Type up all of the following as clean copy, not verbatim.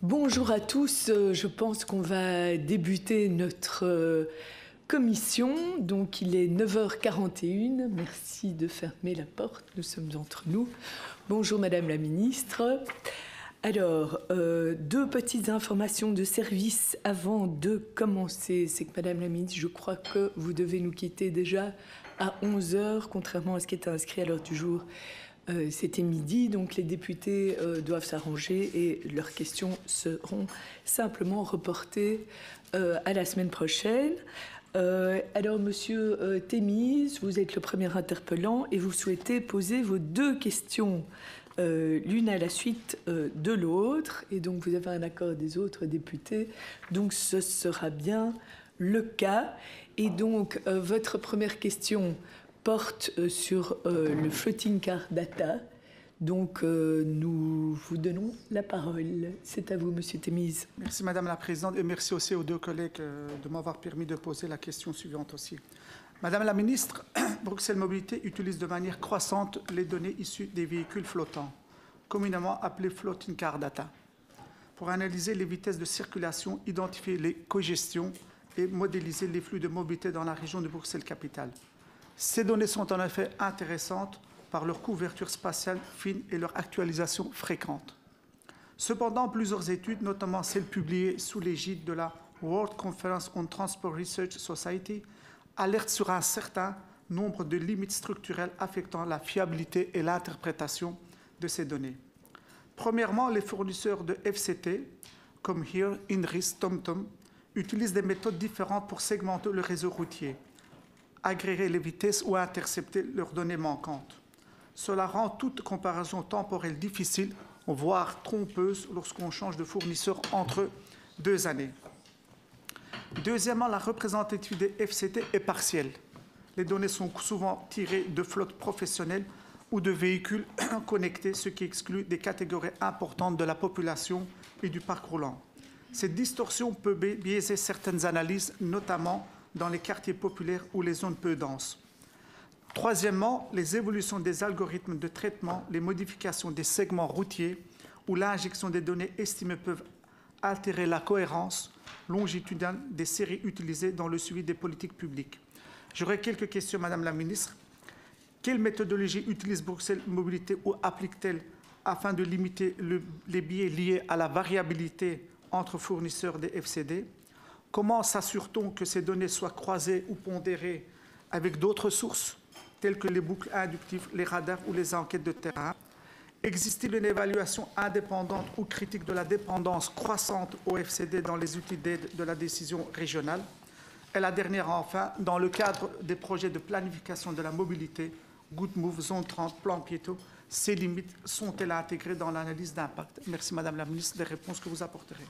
Bonjour à tous, je pense qu'on va débuter notre commission. Donc il est 9h41, merci de fermer la porte, nous sommes entre nous. Bonjour Madame la Ministre. Alors, deux petites informations de service avant de commencer. C'est que Madame la Ministre, je crois que vous devez nous quitter déjà à 11h, contrairement à ce qui était inscrit à l'heure du jour. C'était midi, donc les députés doivent s'arranger et leurs questions seront simplement reportées à la semaine prochaine. Alors, Monsieur Thémis, vous êtes le premier interpellant et vous souhaitez poser vos deux questions l'une à la suite de l'autre. Et donc, vous avez un accord des autres députés. Donc, ce sera bien le cas. Et donc, votre première question porte sur le floating car data. Donc, nous vous donnons la parole. C'est à vous, Monsieur Thémis. Merci, Madame la Présidente, et merci aussi aux deux collègues de m'avoir permis de poser la question suivante aussi. Madame la Ministre, Bruxelles Mobilité utilise de manière croissante les données issues des véhicules flottants, communément appelés floating car data, pour analyser les vitesses de circulation, identifier les congestions et modéliser les flux de mobilité dans la région de Bruxelles-Capitale. Ces données sont en effet intéressantes par leur couverture spatiale fine et leur actualisation fréquente. Cependant, plusieurs études, notamment celles publiées sous l'égide de la World Conference on Transport Research Society, alertent sur un certain nombre de limites structurelles affectant la fiabilité et l'interprétation de ces données. Premièrement, les fournisseurs de FCT, comme HERE, INRIS, TomTom, utilisent des méthodes différentes pour segmenter le réseau routier, agréger les vitesses ou intercepter leurs données manquantes. Cela rend toute comparaison temporelle difficile, voire trompeuse, lorsqu'on change de fournisseur entre 2 années. Deuxièmement, la représentativité des FCT est partielle. Les données sont souvent tirées de flottes professionnelles ou de véhicules connectés, ce qui exclut des catégories importantes de la population et du parc roulant. Cette distorsion peut biaiser certaines analyses, notamment dans les quartiers populaires ou les zones peu denses. Troisièmement, les évolutions des algorithmes de traitement, les modifications des segments routiers ou l'injection des données estimées peuvent altérer la cohérence longitudinale des séries utilisées dans le suivi des politiques publiques. J'aurais quelques questions, Madame la Ministre. Quelle méthodologie utilise Bruxelles Mobilité ou applique-t-elle afin de limiter les biais liés à la variabilité entre fournisseurs des FCD? Comment s'assure-t-on que ces données soient croisées ou pondérées avec d'autres sources, telles que les boucles inductives, les radars ou les enquêtes de terrain? Existe-t-il une évaluation indépendante ou critique de la dépendance croissante au FCD dans les outils d'aide de la décision régionale? Et la dernière, enfin, dans le cadre des projets de planification de la mobilité, Good Move, Zone 30, Plan Piéton, ces limites sont-elles intégrées dans l'analyse d'impact? Merci, Madame la Ministre, des réponses que vous apporterez.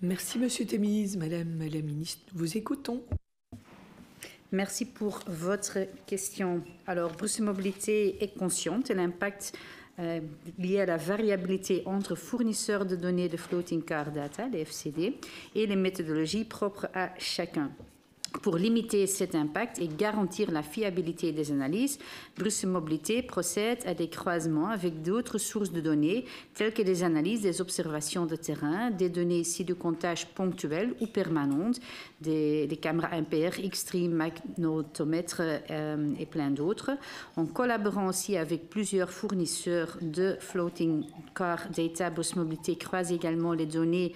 Merci, Monsieur Thémis. Madame la Ministre, vous écoutons. Merci pour votre question. Alors, Bruxelles Mobilité est consciente de l'impact lié à la variabilité entre fournisseurs de données de floating car data, les FCD, et les méthodologies propres à chacun. Pour limiter cet impact et garantir la fiabilité des analyses, Bruxelles Mobilité procède à des croisements avec d'autres sources de données, telles que des analyses des observations de terrain, des données ici de comptage ponctuelles ou permanentes, des caméras MPR, Xtreme, magnétomètres et plein d'autres, en collaborant aussi avec plusieurs fournisseurs de floating car data. Bruxelles Mobilité croise également les données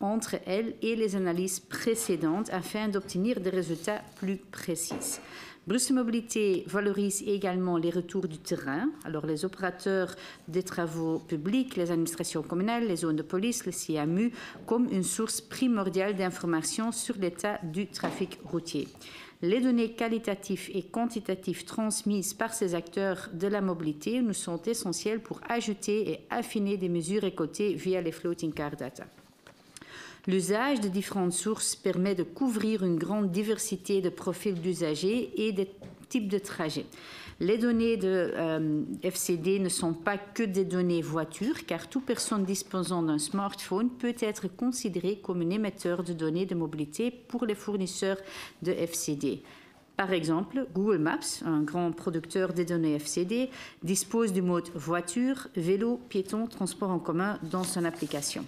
entre elles et les analyses précédentes afin d'obtenir des résultats plus précis. Bruxelles Mobilité valorise également les retours du terrain, alors les opérateurs des travaux publics, les administrations communales, les zones de police, le CMU, comme une source primordiale d'informations sur l'état du trafic routier. Les données qualitatives et quantitatives transmises par ces acteurs de la mobilité nous sont essentielles pour ajouter et affiner des mesures récoltées via les floating car data. L'usage de différentes sources permet de couvrir une grande diversité de profils d'usagers et de types de trajets. Les données de FCD ne sont pas que des données voitures, car toute personne disposant d'un smartphone peut être considérée comme un émetteur de données de mobilité pour les fournisseurs de FCD. Par exemple, Google Maps, un grand producteur des données FCD, dispose du mode voiture, vélo, piéton, transport en commun dans son application.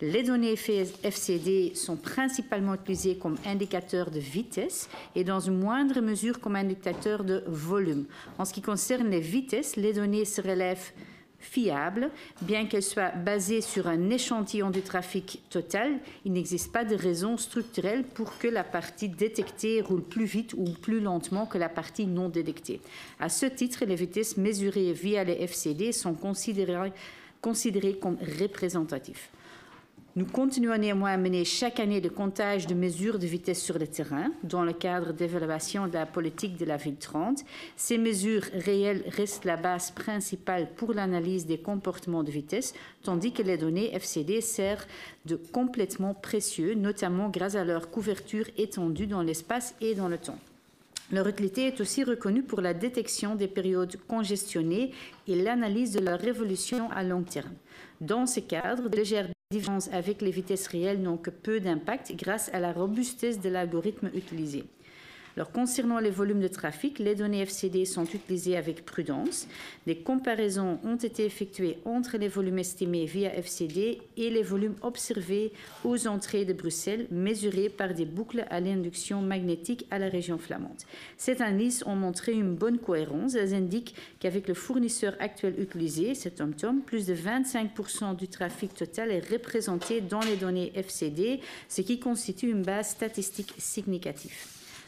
Les données FCD sont principalement utilisées comme indicateurs de vitesse et dans une moindre mesure comme indicateur de volume. En ce qui concerne les vitesses, les données se relèvent fiables, bien qu'elles soient basées sur un échantillon du trafic total. Il n'existe pas de raison structurelle pour que la partie détectée roule plus vite ou plus lentement que la partie non détectée. À ce titre, les vitesses mesurées via les FCD sont considérées comme représentatives. Nous continuons néanmoins à mener chaque année des comptages de mesures de vitesse sur le terrain dans le cadre d'évaluation de la politique de la ville 30. Ces mesures réelles restent la base principale pour l'analyse des comportements de vitesse, tandis que les données FCD servent de complément précieux, notamment grâce à leur couverture étendue dans l'espace et dans le temps. Leur utilité est aussi reconnue pour la détection des périodes congestionnées et l'analyse de leur évolution à long terme. Dans ce cadre, de légères différences avec les vitesses réelles n'ont que peu d'impact grâce à la robustesse de l'algorithme utilisé. Alors, concernant les volumes de trafic, les données FCD sont utilisées avec prudence. Des comparaisons ont été effectuées entre les volumes estimés via FCD et les volumes observés aux entrées de Bruxelles, mesurés par des boucles à l'induction magnétique à la région flamande. Ces analyses ont montré une bonne cohérence. Elles indiquent qu'avec le fournisseur actuel utilisé, c'est TomTom, plus de 25% du trafic total est représenté dans les données FCD, ce qui constitue une base statistique significative.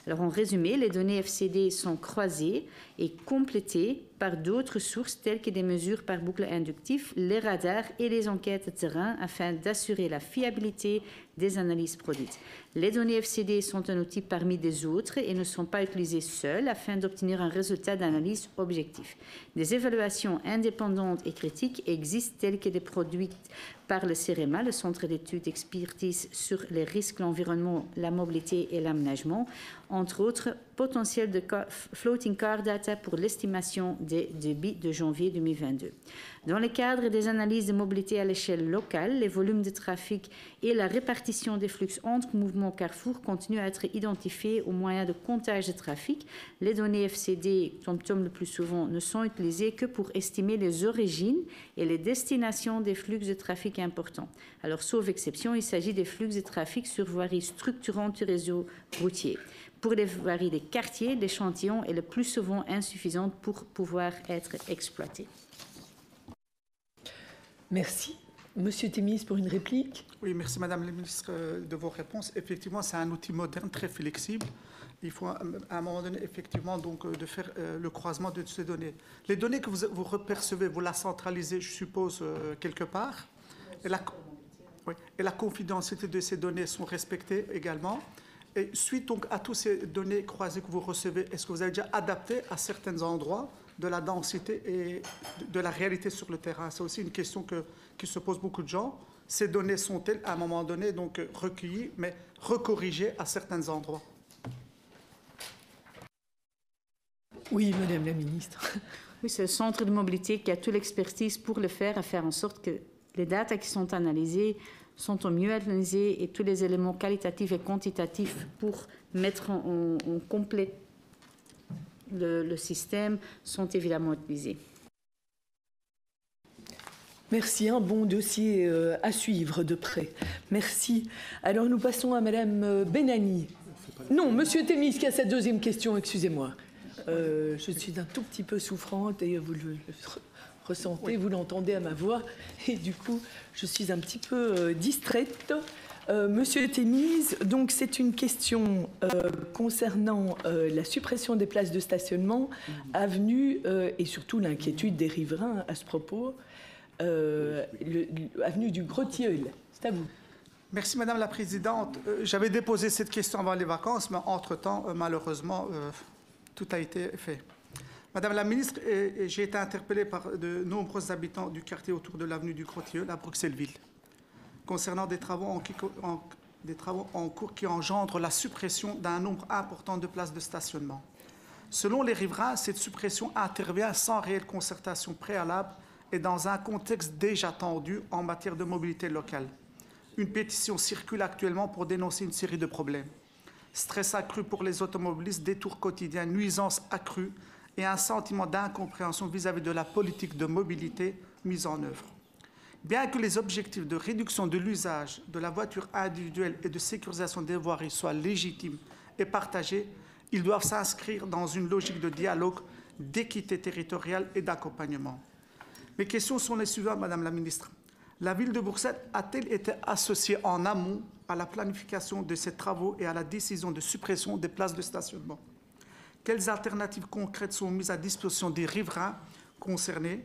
Alors, en résumé, les données FCD sont croisées et complétées par d'autres sources telles que des mesures par boucle inductive, les radars et les enquêtes de terrain afin d'assurer la fiabilité des analyses produites. Les données FCD sont un outil parmi des autres et ne sont pas utilisées seules afin d'obtenir un résultat d'analyse objectif. Des évaluations indépendantes et critiques existent telles que des produites par le CEREMA, le Centre d'études expertise sur les risques, l'environnement, la mobilité et l'aménagement, entre autres potentiel de floating car data pour l'estimation des débits de janvier 2022. Dans le cadre des analyses de mobilité à l'échelle locale, les volumes de trafic et la répartition des flux entre mouvements Carrefour continuent à être identifiés au moyen de comptage de trafic. Les données FCD, TomTom le plus souvent, ne sont utilisées que pour estimer les origines et les destinations des flux de trafic importants. Alors, sauf exception, il s'agit des flux de trafic sur voiries structurantes du réseau routier. Pour les voiries des quartiers, l'échantillon est le plus souvent insuffisant pour pouvoir être exploité. Merci. Monsieur Thémis, pour une réplique. Oui, merci Madame la Ministre de vos réponses. Effectivement, c'est un outil moderne, très flexible. Il faut à un moment donné, effectivement, donc, de faire le croisement de ces données. Les données que vous repercevez, vous la centralisez, je suppose, quelque part. Et la confidentialité de ces données sont respectées également. Et suite donc à toutes ces données croisées que vous recevez, est-ce que vous avez déjà adapté à certains endroits de la densité et de la réalité sur le terrain? C'est aussi une question qui se pose beaucoup de gens. Ces données sont-elles à un moment donné donc recueillies, mais recorrigées à certains endroits? Oui, Madame la Ministre. Oui, c'est le Centre de mobilité qui a toute l'expertise pour le faire, à faire en sorte que les datas qui sont analysées sont au mieux analysés et tous les éléments qualitatifs et quantitatifs pour mettre en complet le système sont évidemment utilisés. Merci, un bon dossier à suivre de près. Merci. Alors nous passons à Madame Benani. Non, Monsieur Thémis qui a cette deuxième question, excusez-moi. Je suis un tout petit peu souffrante et vous le ressentez, oui. Vous l'entendez à ma voix et du coup je suis un petit peu distraite. Monsieur Thémis, donc c'est une question concernant la suppression des places de stationnement avenue et surtout l'inquiétude des riverains à ce propos, avenue du Gros-Tilleul. C'est à vous. Merci Madame la Présidente. J'avais déposé cette question avant les vacances, mais entre-temps, malheureusement, tout a été fait. Madame la Ministre, j'ai été interpellé par de nombreux habitants du quartier autour de l'avenue du Gros-Tilleul à Bruxelles-Ville, concernant des travaux en cours qui engendrent la suppression d'un nombre important de places de stationnement. Selon les riverains, cette suppression intervient sans réelle concertation préalable et dans un contexte déjà tendu en matière de mobilité locale. Une pétition circule actuellement pour dénoncer une série de problèmes. Stress accru pour les automobilistes, détours quotidiens, nuisances accrues et un sentiment d'incompréhension vis-à-vis de la politique de mobilité mise en œuvre. Bien que les objectifs de réduction de l'usage de la voiture individuelle et de sécurisation des voiries soient légitimes et partagés, ils doivent s'inscrire dans une logique de dialogue, d'équité territoriale et d'accompagnement. Mes questions sont les suivantes, Madame la Ministre. La ville de Bruxelles a-t-elle été associée en amont à la planification de ces travaux et à la décision de suppression des places de stationnement? Quelles alternatives concrètes sont mises à disposition des riverains concernés?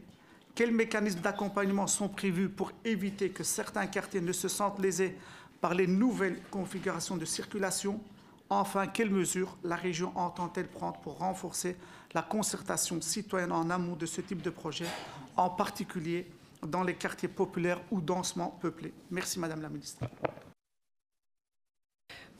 Quels mécanismes d'accompagnement sont prévus pour éviter que certains quartiers ne se sentent lésés par les nouvelles configurations de circulation? Enfin, quelles mesures la région entend-elle prendre pour renforcer la concertation citoyenne en amont de ce type de projet, en particulier dans les quartiers populaires ou densément peuplés? Merci, Madame la Ministre.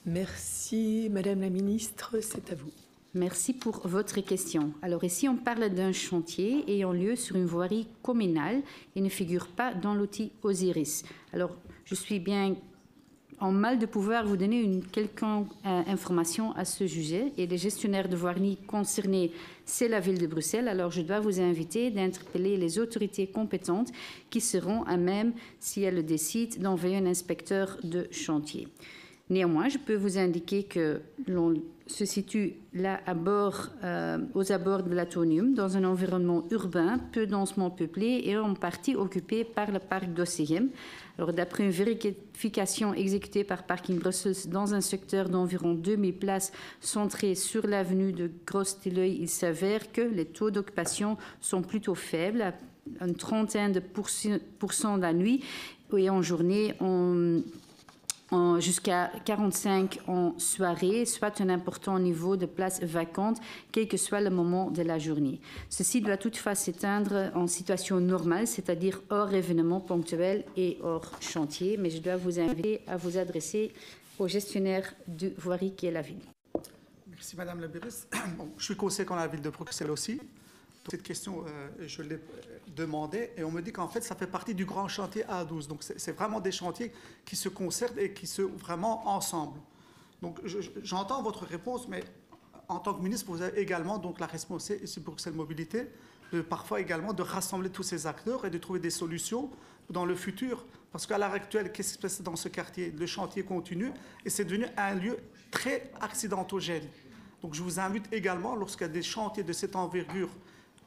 Merci, Madame la Ministre. C'est à vous. Merci pour votre question. Alors ici, on parle d'un chantier ayant lieu sur une voirie communale et ne figure pas dans l'outil Osiris. Alors, je suis bien en mal de pouvoir vous donner une quelconque information à ce sujet. Et les gestionnaires de voiries concernés, c'est la ville de Bruxelles. Alors, je dois vous inviter d'interpeller les autorités compétentes qui seront à même, si elles le décident, d'envoyer un inspecteur de chantier. Néanmoins, je peux vous indiquer que l'on se situe là aux abords de l'Atonium, dans un environnement urbain peu densément peuplé et en partie occupé par le parc d'Ossegem. Alors, d'après une vérification exécutée par Parking Brussels dans un secteur d'environ 2000 places centré sur l'avenue de Grosse-Tilleuil, il s'avère que les taux d'occupation sont plutôt faibles, à une trentaine de % la nuit et en journée, jusqu'à 45 en soirée, soit un important niveau de places vacantes, quel que soit le moment de la journée. Ceci doit toutefois s'éteindre en situation normale, c'est-à-dire hors événements ponctuels et hors chantier, mais je dois vous inviter à vous adresser au gestionnaire de voirie qui est la ville. Merci, Madame la Ministre. Bon, je suis conséquent à la ville de Bruxelles aussi. Cette question, je l'ai demandée et on me dit qu'en fait, ça fait partie du grand chantier A12. Donc, c'est vraiment des chantiers qui se concertent et qui sont vraiment ensemble. Donc, j'entends votre réponse, mais en tant que ministre, vous avez également donc, la responsabilité ici Bruxelles Mobilité, parfois également de rassembler tous ces acteurs et de trouver des solutions dans le futur. Parce qu'à l'heure actuelle, qu'est-ce qui se passe dans ce quartier? Le chantier continue et c'est devenu un lieu très accidentogène. Donc, je vous invite également, lorsqu'il y a des chantiers de cette envergure,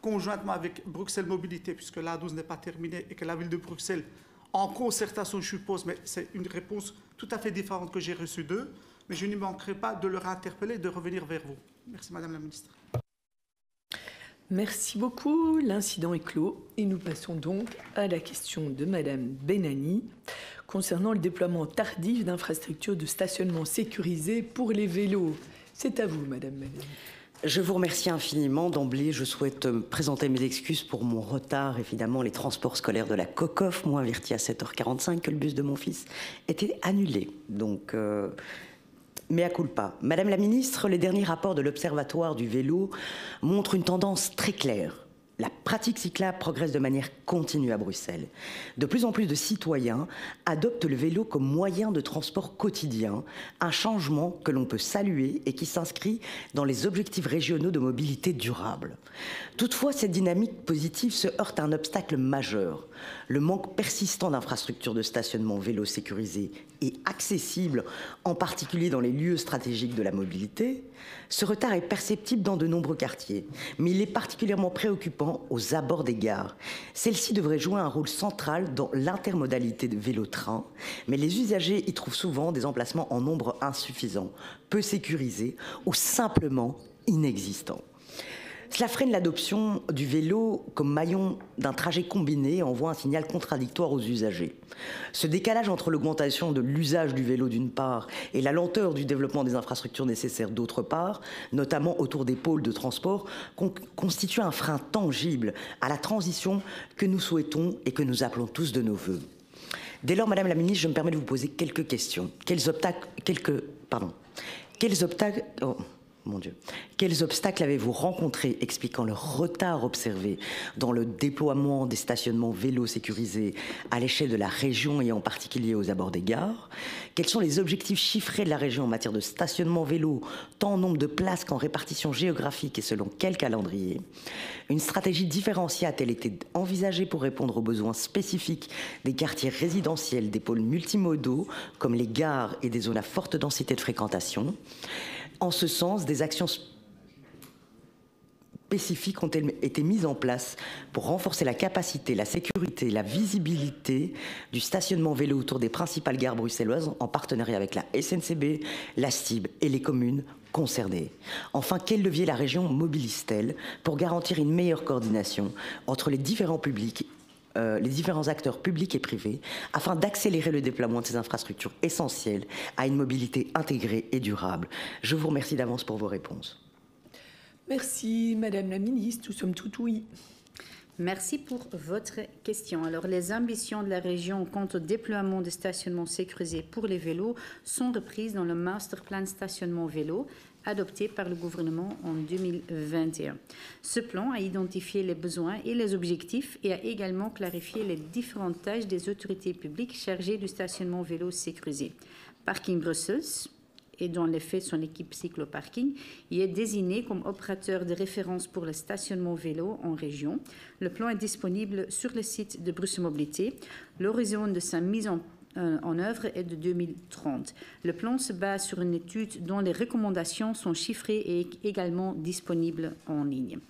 conjointement avec Bruxelles Mobilité, puisque l'A12 n'est pas terminée et que la ville de Bruxelles, en concertation, je suppose, mais c'est une réponse tout à fait différente que j'ai reçue d'eux, mais je n'y manquerai pas de leur interpeller et de revenir vers vous. Merci, Madame la Ministre. Merci beaucoup. L'incident est clos et nous passons donc à la question de Madame Benani concernant le déploiement tardif d'infrastructures de stationnement sécurisées pour les vélos. C'est à vous, Madame Benani. Je vous remercie infiniment. D'emblée, je souhaite présenter mes excuses pour mon retard. Évidemment, les transports scolaires de la COCOF m'ont averti à 7h45 que le bus de mon fils était annulé. Donc, mea culpa. Madame la Ministre, les derniers rapports de l'Observatoire du vélo montrent une tendance très claire. La pratique cyclable progresse de manière continue à Bruxelles. De plus en plus de citoyens adoptent le vélo comme moyen de transport quotidien, un changement que l'on peut saluer et qui s'inscrit dans les objectifs régionaux de mobilité durable. Toutefois, cette dynamique positive se heurte à un obstacle majeur, le manque persistant d'infrastructures de stationnement vélo sécurisées et accessibles, en particulier dans les lieux stratégiques de la mobilité. Ce retard est perceptible dans de nombreux quartiers, mais il est particulièrement préoccupant aux abords des gares. Celle-ci devrait jouer un rôle central dans l'intermodalité de vélo-train, mais les usagers y trouvent souvent des emplacements en nombre insuffisant, peu sécurisés ou simplement inexistants. Cela freine l'adoption du vélo comme maillon d'un trajet combiné et envoie un signal contradictoire aux usagers. Ce décalage entre l'augmentation de l'usage du vélo d'une part et la lenteur du développement des infrastructures nécessaires d'autre part, notamment autour des pôles de transport, constitue un frein tangible à la transition que nous souhaitons et que nous appelons tous de nos vœux. Dès lors, Madame la Ministre, je me permets de vous poser quelques questions. Mon Dieu. Quels obstacles avez-vous rencontrés expliquant le retard observé dans le déploiement des stationnements vélos sécurisés à l'échelle de la région et en particulier aux abords des gares? Quels sont les objectifs chiffrés de la région en matière de stationnement vélo, tant en nombre de places qu'en répartition géographique et selon quel calendrier? Une stratégie différenciée a-t-elle été envisagée pour répondre aux besoins spécifiques des quartiers résidentiels, des pôles multimodaux comme les gares et des zones à forte densité de fréquentation? En ce sens, des actions spécifiques ont-elles été mises en place pour renforcer la capacité, la sécurité, la visibilité du stationnement vélo autour des principales gares bruxelloises en partenariat avec la SNCB, la STIB et les communes concernées? Enfin, quel levier la région mobilise-t-elle pour garantir une meilleure coordination entre les différents acteurs publics et privés afin d'accélérer le déploiement de ces infrastructures essentielles à une mobilité intégrée et durable? Je vous remercie d'avance pour vos réponses. Merci, Madame la Ministre. Nous sommes tout oui. Merci pour votre question. Alors, les ambitions de la région quant au déploiement de stationnements sécurisés pour les vélos sont reprises dans le Master Plan Stationnement Vélo adopté par le gouvernement en 2021. Ce plan a identifié les besoins et les objectifs et a également clarifié les différentes tâches des autorités publiques chargées du stationnement vélo sécurisé. Parking Brussels, et dans les faits son équipe cycloparking, y est désigné comme opérateur de référence pour le stationnement vélo en région. Le plan est disponible sur le site de Bruxelles Mobilité. L'horizon de sa mise en œuvre est de 2030. Le plan se base sur une étude dont les recommandations sont chiffrées et également disponibles en ligne.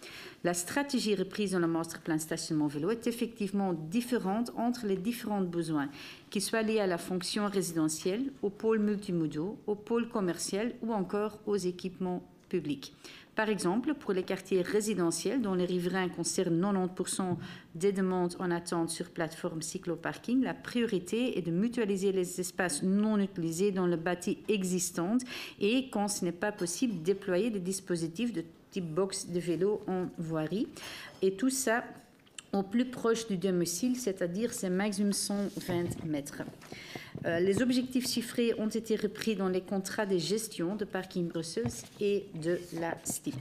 La stratégie reprise dans le Master Plan Stationnement Vélo est effectivement différente entre les différents besoins, qu'ils soient liés à la fonction résidentielle, au pôle multimodaux, au pôle commercial ou encore aux équipements publics. Par exemple, pour les quartiers résidentiels dont les riverains concernent 90% des demandes en attente sur plateforme cycloparking, la priorité est de mutualiser les espaces non utilisés dans le bâti existant et, quand ce n'est pas possible, déployer des dispositifs de type box de vélo en voirie. Et tout ça au plus proche du domicile, c'est-à-dire c'est maximum 120 mètres. Les objectifs chiffrés ont été repris dans les contrats de gestion de Parking Brussels et de la STIB.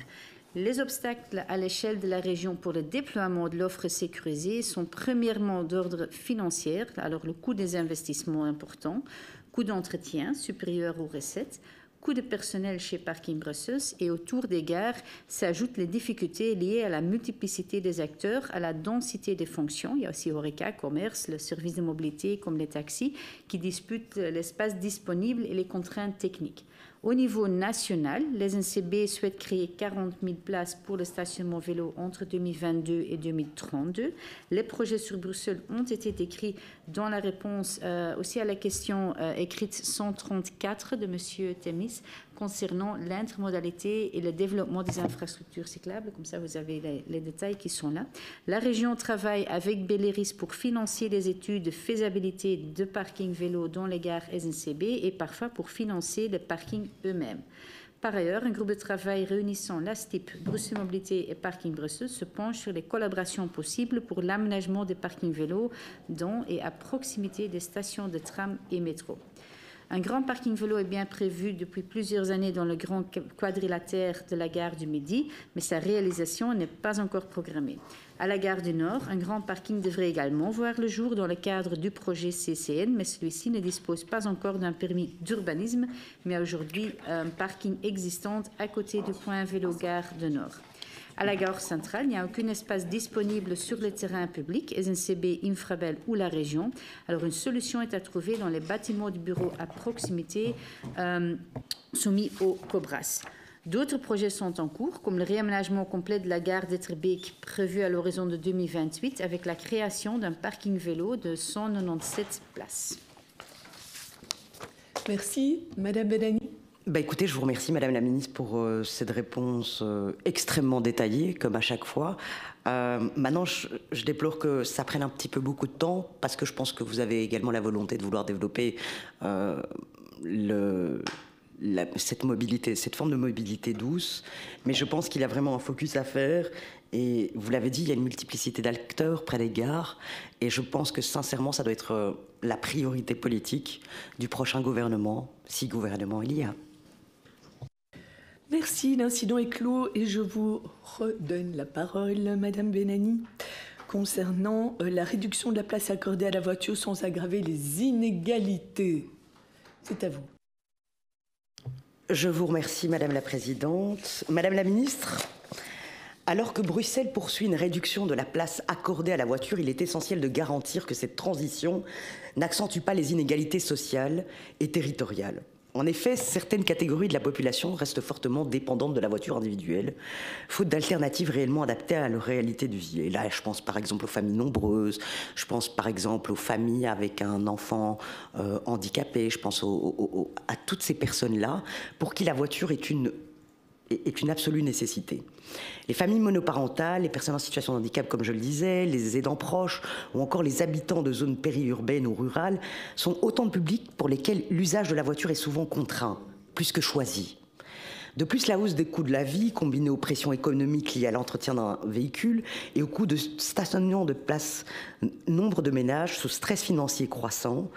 Les obstacles à l'échelle de la région pour le déploiement de l'offre sécurisée sont premièrement d'ordre financier, alors le coût des investissements important, coût d'entretien supérieur aux recettes, coût de personnel chez Parking Brussels et autour des gares s'ajoutent les difficultés liées à la multiplicité des acteurs, à la densité des fonctions. Il y a aussi Horeca, commerce, le service de mobilité comme les taxis qui disputent l'espace disponible et les contraintes techniques. Au niveau national, les NCB souhaitent créer 40 000 places pour le stationnement vélo entre 2022 et 2032. Les projets sur Bruxelles ont été décrits dans la réponse aussi à la question écrite 134 de M. Temis concernant l'intermodalité et le développement des infrastructures cyclables. Comme ça, vous avez les détails qui sont là. La région travaille avec Belleris pour financer les études de faisabilité de parking vélo dans les gares SNCB et parfois pour financer les parkings eux-mêmes. Par ailleurs, un groupe de travail réunissant la STIB, Bruxelles Mobilité et Parking Brussels se penche sur les collaborations possibles pour l'aménagement des parkings vélos dans et à proximité des stations de tram et métro. Un grand parking vélo est bien prévu depuis plusieurs années dans le grand quadrilatère de la gare du Midi, mais sa réalisation n'est pas encore programmée. À la gare du Nord, un grand parking devrait également voir le jour dans le cadre du projet CCN, mais celui-ci ne dispose pas encore d'un permis d'urbanisme, mais aujourd'hui un parking existant à côté du point vélo-gare du Nord. À la gare centrale, il n'y a aucun espace disponible sur le terrain public, SNCB, Infrabel ou la région. Alors une solution est à trouver dans les bâtiments de bureaux à proximité soumis au COBRAS. D'autres projets sont en cours, comme le réaménagement complet de la gare d'Etterbeek prévu à l'horizon de 2028 avec la création d'un parking vélo de 197 places. Merci. Madame Benani. Écoutez, je vous remercie, Madame la Ministre, pour cette réponse extrêmement détaillée, comme à chaque fois. Maintenant, je déplore que ça prenne un petit peu beaucoup de temps, parce que je pense que vous avez également la volonté de vouloir développer cette mobilité, cette forme de mobilité douce. Mais je pense qu'il y a vraiment un focus à faire. Et vous l'avez dit, il y a une multiplicité d'acteurs près des gares. Et je pense que, sincèrement, ça doit être la priorité politique du prochain gouvernement, si gouvernement il y a. Merci, l'incident est clos et je vous redonne la parole, Madame Benani, concernant la réduction de la place accordée à la voiture sans aggraver les inégalités. C'est à vous. Je vous remercie, Madame la Présidente. Madame la Ministre, alors que Bruxelles poursuit une réduction de la place accordée à la voiture, il est essentiel de garantir que cette transition n'accentue pas les inégalités sociales et territoriales. En effet, certaines catégories de la population restent fortement dépendantes de la voiture individuelle, faute d'alternatives réellement adaptées à leur réalité de vie. Et là, je pense par exemple aux familles nombreuses, je pense par exemple aux familles avec un enfant handicapé, je pense à toutes ces personnes-là pour qui la voiture est une absolue nécessité. Les familles monoparentales, les personnes en situation de handicap, comme je le disais, les aidants proches ou encore les habitants de zones périurbaines ou rurales sont autant de publics pour lesquels l'usage de la voiture est souvent contraint, plus que choisi. De plus, la hausse des coûts de la vie, combinée aux pressions économiques liées à l'entretien d'un véhicule et au coût de stationnement de place, nombre de ménages sous stress financier croissant.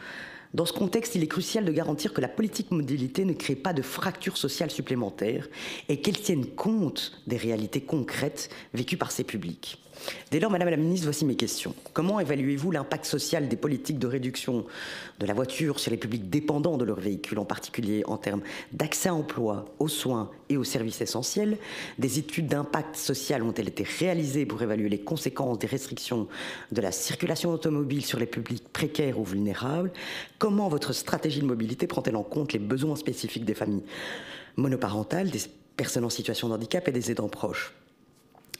Dans ce contexte, il est crucial de garantir que la politique mobilité ne crée pas de fractures sociales supplémentaires et qu'elle tienne compte des réalités concrètes vécues par ces publics. Dès lors, Madame la Ministre, voici mes questions. Comment évaluez-vous l'impact social des politiques de réduction de la voiture sur les publics dépendants de leur véhicule, en particulier en termes d'accès à l'emploi, aux soins et aux services essentiels? Des études d'impact social ont-elles été réalisées pour évaluer les conséquences des restrictions de la circulation automobile sur les publics précaires ou vulnérables? Comment votre stratégie de mobilité prend-elle en compte les besoins spécifiques des familles monoparentales, des personnes en situation de handicap et des aidants proches?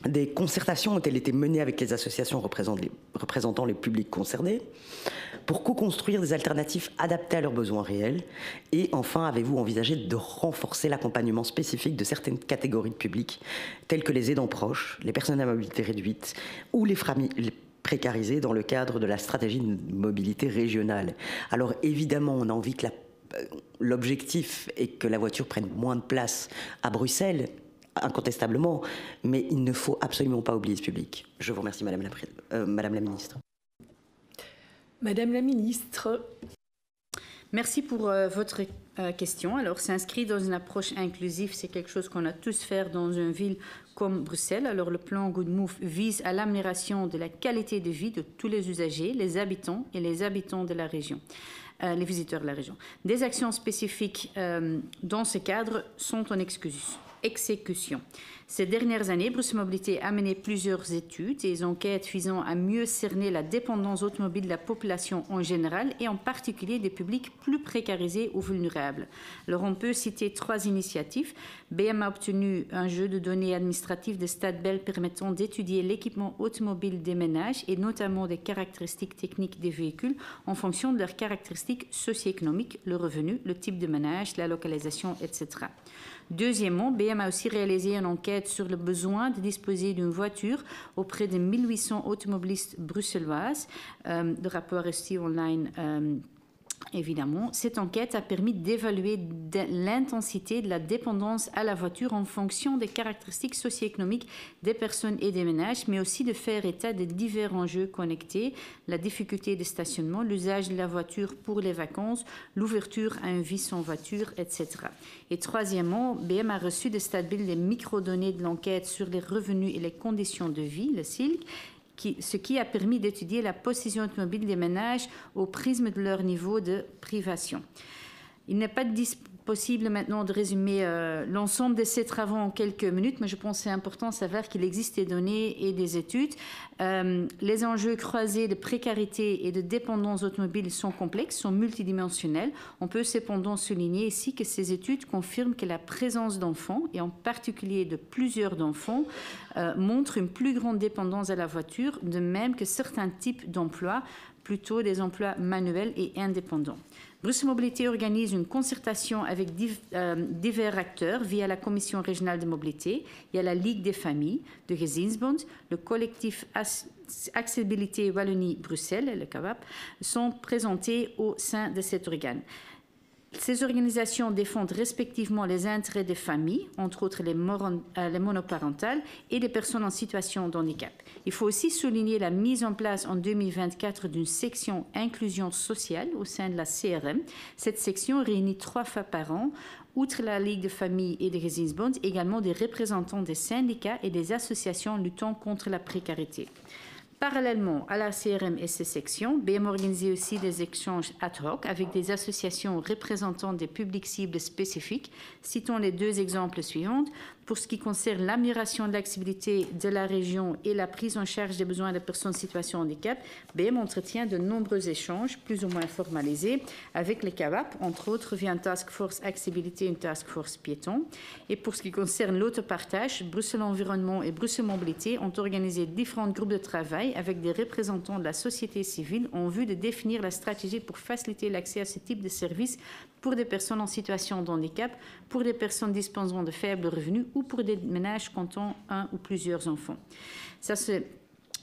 Des concertations ont-elles été menées avec les associations représentant les publics concernés pour co-construire des alternatives adaptées à leurs besoins réels? Et enfin, avez-vous envisagé de renforcer l'accompagnement spécifique de certaines catégories de publics, telles que les aidants proches, les personnes à mobilité réduite ou les familles précarisées dans le cadre de la stratégie de mobilité régionale? Alors évidemment, on a envie que l'objectif est que la voiture prenne moins de place à Bruxelles, incontestablement, mais il ne faut absolument pas oublier ce public. Je vous remercie, Madame la Ministre. Madame la Ministre. Merci pour votre question. Alors, s'inscrit dans une approche inclusive, c'est quelque chose qu'on a tous fait dans une ville comme Bruxelles. Alors, le plan Good Move vise à l'amélioration de la qualité de vie de tous les usagers, les habitants et les habitants de la région. Les visiteurs de la région. Des actions spécifiques dans ce cadre sont en exécution. Ces dernières années, Bruxelles Mobilité a mené plusieurs études et enquêtes visant à mieux cerner la dépendance automobile de la population en général et en particulier des publics plus précarisés ou vulnérables. Alors, on peut citer 3 initiatives. BM a obtenu un jeu de données administratives de Stadbel permettant d'étudier l'équipement automobile des ménages et notamment des caractéristiques techniques des véhicules en fonction de leurs caractéristiques socio-économiques, le revenu, le type de ménage, la localisation, etc. Deuxièmement, BM a aussi réalisé une enquête sur le besoin de disposer d'une voiture auprès de 1800 automobilistes bruxelloises. Le rapport est aussi online, évidemment. Cette enquête a permis d'évaluer l'intensité de la dépendance à la voiture en fonction des caractéristiques socio-économiques des personnes et des ménages, mais aussi de faire état de divers enjeux connectés, la difficulté de stationnement, l'usage de la voiture pour les vacances, l'ouverture à une vie sans voiture, etc. Et troisièmement, BM a reçu de Stadbel les microdonnées de l'enquête sur les revenus et les conditions de vie, le CILC, ce qui a permis d'étudier la possession automobile des ménages au prisme de leur niveau de privation. Il n'est pas possible maintenant de résumer l'ensemble de ces travaux en quelques minutes, mais je pense que c'est important de savoir qu'il existe des données et des études. Les enjeux croisés de précarité et de dépendance automobile sont complexes, sont multidimensionnels. On peut cependant souligner ici que ces études confirment que la présence d'enfants, et en particulier de plusieurs d'enfants, montre une plus grande dépendance à la voiture, de même que certains types d'emplois, plutôt des emplois manuels et indépendants. Bruxelles Mobilité organise une concertation avec divers acteurs via la Commission régionale de mobilité. Il y a la Ligue des familles, de Gezinsbond, le collectif Accessibilité Wallonie-Bruxelles, le CAWAP, sont présentés au sein de cet organe. Ces organisations défendent respectivement les intérêts des familles, entre autres les monoparentales, et des personnes en situation de handicap. Il faut aussi souligner la mise en place en 2024 d'une section inclusion sociale au sein de la CRM. Cette section réunit 3 fois par an, outre la Ligue de famille et des Gezinsbond, également des représentants des syndicats et des associations luttant contre la précarité. Parallèlement à la CRM et ses sections, BM organise aussi des échanges ad hoc avec des associations représentant des publics cibles spécifiques. Citons les 2 exemples suivants. Pour ce qui concerne l'amélioration de l'accessibilité de la région et la prise en charge des besoins des personnes en situation de handicap, BM entretient de nombreux échanges, plus ou moins formalisés, avec les CAVAP, entre autres via une task force accessibilité et une task force piéton. Et pour ce qui concerne l'autopartage, Bruxelles Environnement et Bruxelles Mobilité ont organisé différents groupes de travail avec des représentants de la société civile en vue de définir la stratégie pour faciliter l'accès à ce type de services pour des personnes en situation de handicap, pour des personnes disposant de faibles revenus ou pour des ménages comptant 1 ou plusieurs enfants. Ça, c'est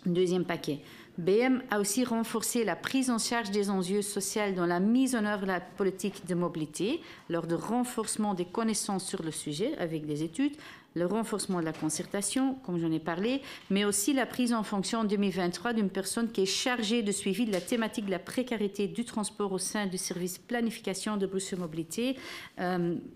le 2e paquet. BM a aussi renforcé la prise en charge des enjeux sociaux dans la mise en œuvre de la politique de mobilité, lors de renforcement des connaissances sur le sujet avec des études, le renforcement de la concertation, comme j'en ai parlé, mais aussi la prise en fonction en 2023 d'une personne qui est chargée de suivi de la thématique de la précarité du transport au sein du service planification de Bruxelles Mobilité.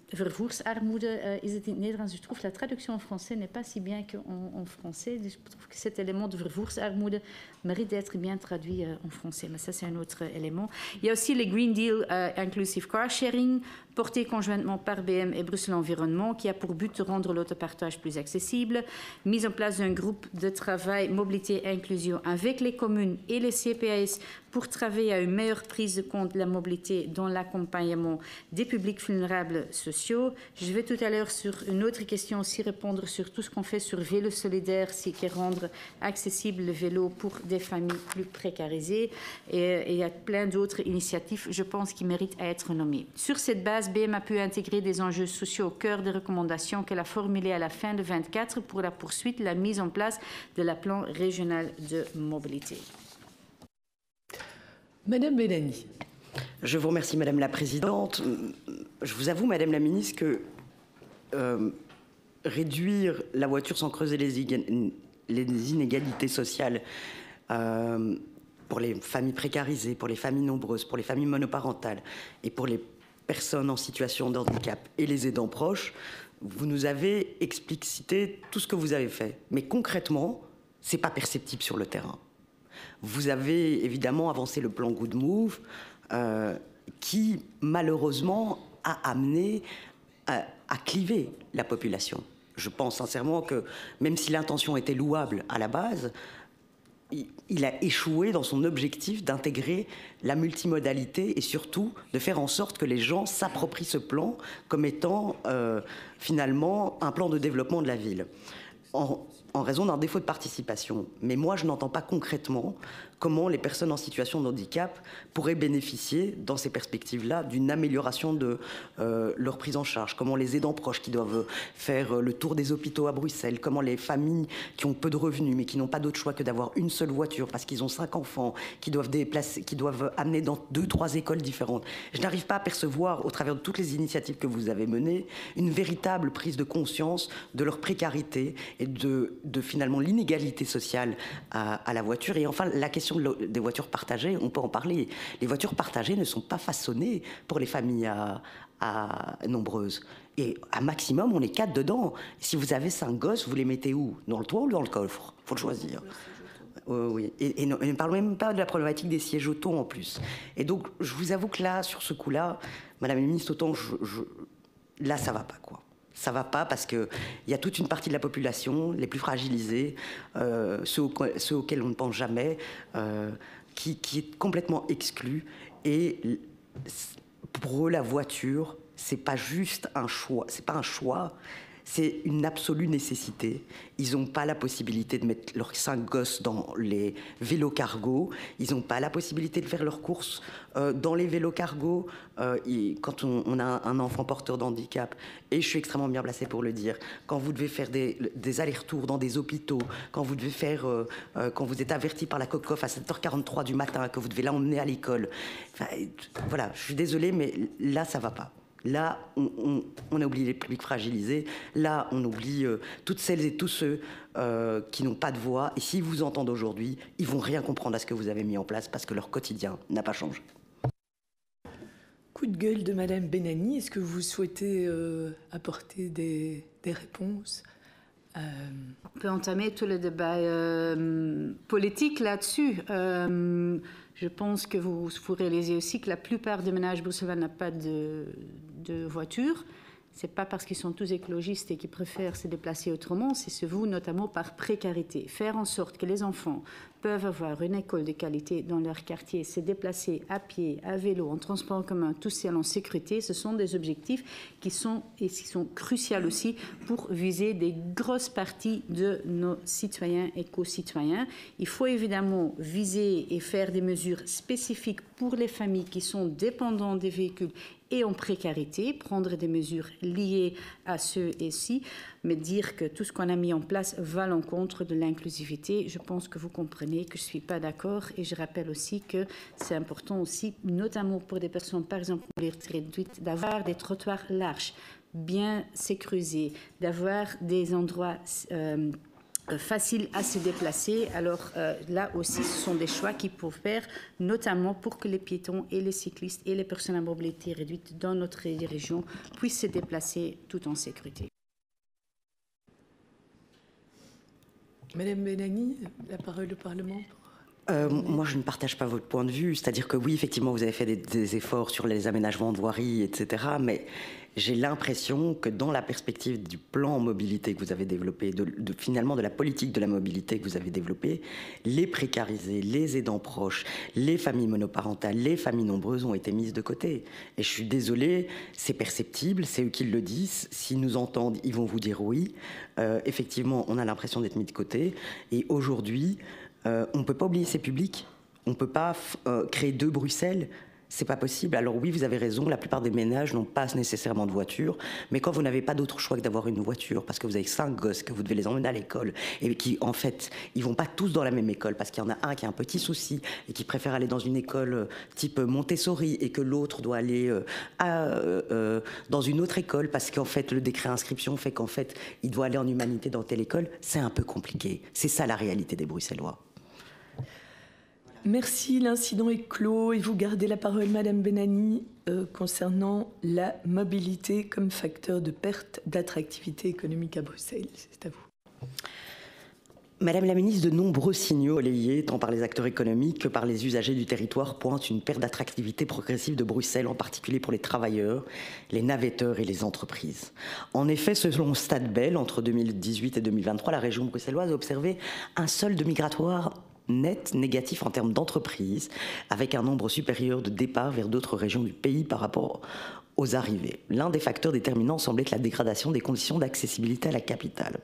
Vervoersarmoede is het in het Nederlands. Je trouve que la traduction en français n'est pas si bien qu'en français. Dus je trouve que cet élément de vervoersarmoede mérite d'être bien traduit en français, mais ça c'est un autre élément. Il y a aussi les Green Deal Inclusive Car Sharing, porté conjointement par BM et Bruxelles Environnement, qui a pour but de rendre l'autopartage plus accessible, mise en place d'un groupe de travail mobilité et inclusion avec les communes et les CPAS pour travailler à une meilleure prise de compte de la mobilité dans l'accompagnement des publics vulnérables sociaux. Je vais tout à l'heure sur une autre question aussi répondre sur tout ce qu'on fait sur vélo solidaire, c'est qui est rendre accessible le vélo pour des familles plus précarisées. Et il y a plein d'autres initiatives, je pense, qui méritent à être nommées. Sur cette base, BM a pu intégrer des enjeux sociaux au cœur des recommandations qu'elle a formulées à la fin de 2024 pour la poursuite de la mise en place de la plan régional de mobilité. Madame Bellani. Je vous remercie, Madame la Présidente. Je vous avoue, Madame la Ministre, que réduire la voiture sans creuser les inégalités sociales pour les familles précarisées, pour les familles nombreuses, pour les familles monoparentales et pour les personnes en situation de handicap et les aidants proches, vous nous avez explicité tout ce que vous avez fait. Mais concrètement, ce n'est pas perceptible sur le terrain. Vous avez évidemment avancé le plan Good Move qui, malheureusement, a amené à cliver la population. Je pense sincèrement que, même si l'intention était louable à la base, il a échoué dans son objectif d'intégrer la multimodalité et surtout de faire en sorte que les gens s'approprient ce plan comme étant finalement un plan de développement de la ville. En raison d'un défaut de participation. Mais moi, je n'entends pas concrètement comment les personnes en situation de handicap pourraient bénéficier, dans ces perspectives-là, d'une amélioration de leur prise en charge. Comment les aidants proches qui doivent faire le tour des hôpitaux à Bruxelles, comment les familles qui ont peu de revenus, mais qui n'ont pas d'autre choix que d'avoir une seule voiture parce qu'ils ont 5 enfants, qui doivent amener dans 2-3 écoles différentes. Je n'arrive pas à percevoir, au travers de toutes les initiatives que vous avez menées, une véritable prise de conscience de leur précarité et de finalement l'inégalité sociale à la voiture. Et enfin, la question des voitures partagées, on peut en parler. Les voitures partagées ne sont pas façonnées pour les familles nombreuses. Et à maximum, on est 4 dedans. Si vous avez 5 gosses, vous les mettez où? Dans le toit ou dans le coffre? Il faut le choisir. Oui. Et ne parlons même pas de la problématique des sièges auto en plus. Et donc, je vous avoue que là, sur ce coup-là, Madame la Ministre, autant là, ça va pas, quoi. Ça va pas parce qu'il y a toute une partie de la population, les plus fragilisés, ceux auxquels on ne pense jamais, qui est complètement exclu. Et pour eux, la voiture, c'est pas juste un choix. C'est pas un choix. c'est une absolue nécessité. Ils n'ont pas la possibilité de mettre leurs 5 gosses dans les vélos cargo. Ils n'ont pas la possibilité de faire leurs courses dans les vélos cargo. Quand on a un enfant porteur d'handicap, et je suis extrêmement bien placée pour le dire, quand vous devez faire des allers-retours dans des hôpitaux, quand vous devez faire, quand vous êtes averti par la COCOF à 7h43 du matin, que vous devez l'emmener à l'école. Enfin, voilà, je suis désolée, mais là, ça ne va pas. Là, on a oublié les publics fragilisés. Là, on oublie toutes celles et tous ceux qui n'ont pas de voix. Et s'ils vous entendent aujourd'hui, ils ne vont rien comprendre à ce que vous avez mis en place parce que leur quotidien n'a pas changé. Coup de gueule de Madame Benani. Est-ce que vous souhaitez apporter des réponses? On peut entamer tout le débat politique là-dessus. Je pense que vous réalisez aussi que la plupart des ménages bruxellois n'ont pas de voiture. Ce n'est pas parce qu'ils sont tous écologistes et qu'ils préfèrent se déplacer autrement, c'est vous notamment par précarité. Faire en sorte que les enfants peuvent avoir une école de qualité dans leur quartier, se déplacer à pied, à vélo, en transport en commun, tout seul en sécurité, ce sont des objectifs qui sont cruciaux aussi pour viser des grosses parties de nos citoyens et co-citoyens. Il faut évidemment viser et faire des mesures spécifiques pour les familles qui sont dépendantes des véhicules et en précarité, prendre des mesures liées à ceux et ci, mais dire que tout ce qu'on a mis en place va à l'encontre de l'inclusivité, je pense que vous comprenez que je ne suis pas d'accord. Et je rappelle aussi que c'est important aussi, notamment pour des personnes, par exemple, réduites, d'avoir des trottoirs larges, bien sécurisés, d'avoir des endroits facile à se déplacer. Alors là aussi, ce sont des choix qu'il faut faire, notamment pour que les piétons et les cyclistes et les personnes à mobilité réduite dans notre région puissent se déplacer tout en sécurité. Madame Benani, la parole au Parlement. Moi, je ne partage pas votre point de vue. C'est-à-dire que oui, effectivement, vous avez fait des efforts sur les aménagements de voirie, etc. Mais j'ai l'impression que dans la perspective du plan mobilité que vous avez développé, finalement de la politique de la mobilité que vous avez développée, les précarisés, les aidants proches, les familles monoparentales, les familles nombreuses ont été mises de côté. Et je suis désolée, c'est perceptible, c'est eux qui le disent. S'ils nous entendent, ils vont vous dire oui. Effectivement, on a l'impression d'être mis de côté. Et aujourd'hui, on ne peut pas oublier ces publics. On ne peut pas créer 2 Bruxelles. C'est pas possible. Alors oui, vous avez raison, la plupart des ménages n'ont pas nécessairement de voiture, mais quand vous n'avez pas d'autre choix que d'avoir une voiture, parce que vous avez 5 gosses, que vous devez les emmener à l'école, et qui, en fait, ils vont pas tous dans la même école, parce qu'il y en a un qui a un petit souci, et qui préfère aller dans une école type Montessori, et que l'autre doit aller dans une autre école, parce qu'en fait, le décret inscription fait qu'en fait, il doit aller en humanité dans telle école. C'est un peu compliqué. C'est ça la réalité des Bruxellois. Merci, l'incident est clos et vous gardez la parole, Madame Benani, concernant la mobilité comme facteur de perte d'attractivité économique à Bruxelles. C'est à vous. Madame la ministre, de nombreux signaux relayés, tant par les acteurs économiques que par les usagers du territoire, pointent une perte d'attractivité progressive de Bruxelles, en particulier pour les travailleurs, les navetteurs et les entreprises. En effet, selon Stadbel, entre 2018 et 2023, la région bruxelloise a observé un solde migratoire net négatif en termes d'entreprises, avec un nombre supérieur de départs vers d'autres régions du pays par rapport aux arrivées. L'un des facteurs déterminants semble être la dégradation des conditions d'accessibilité à la capitale.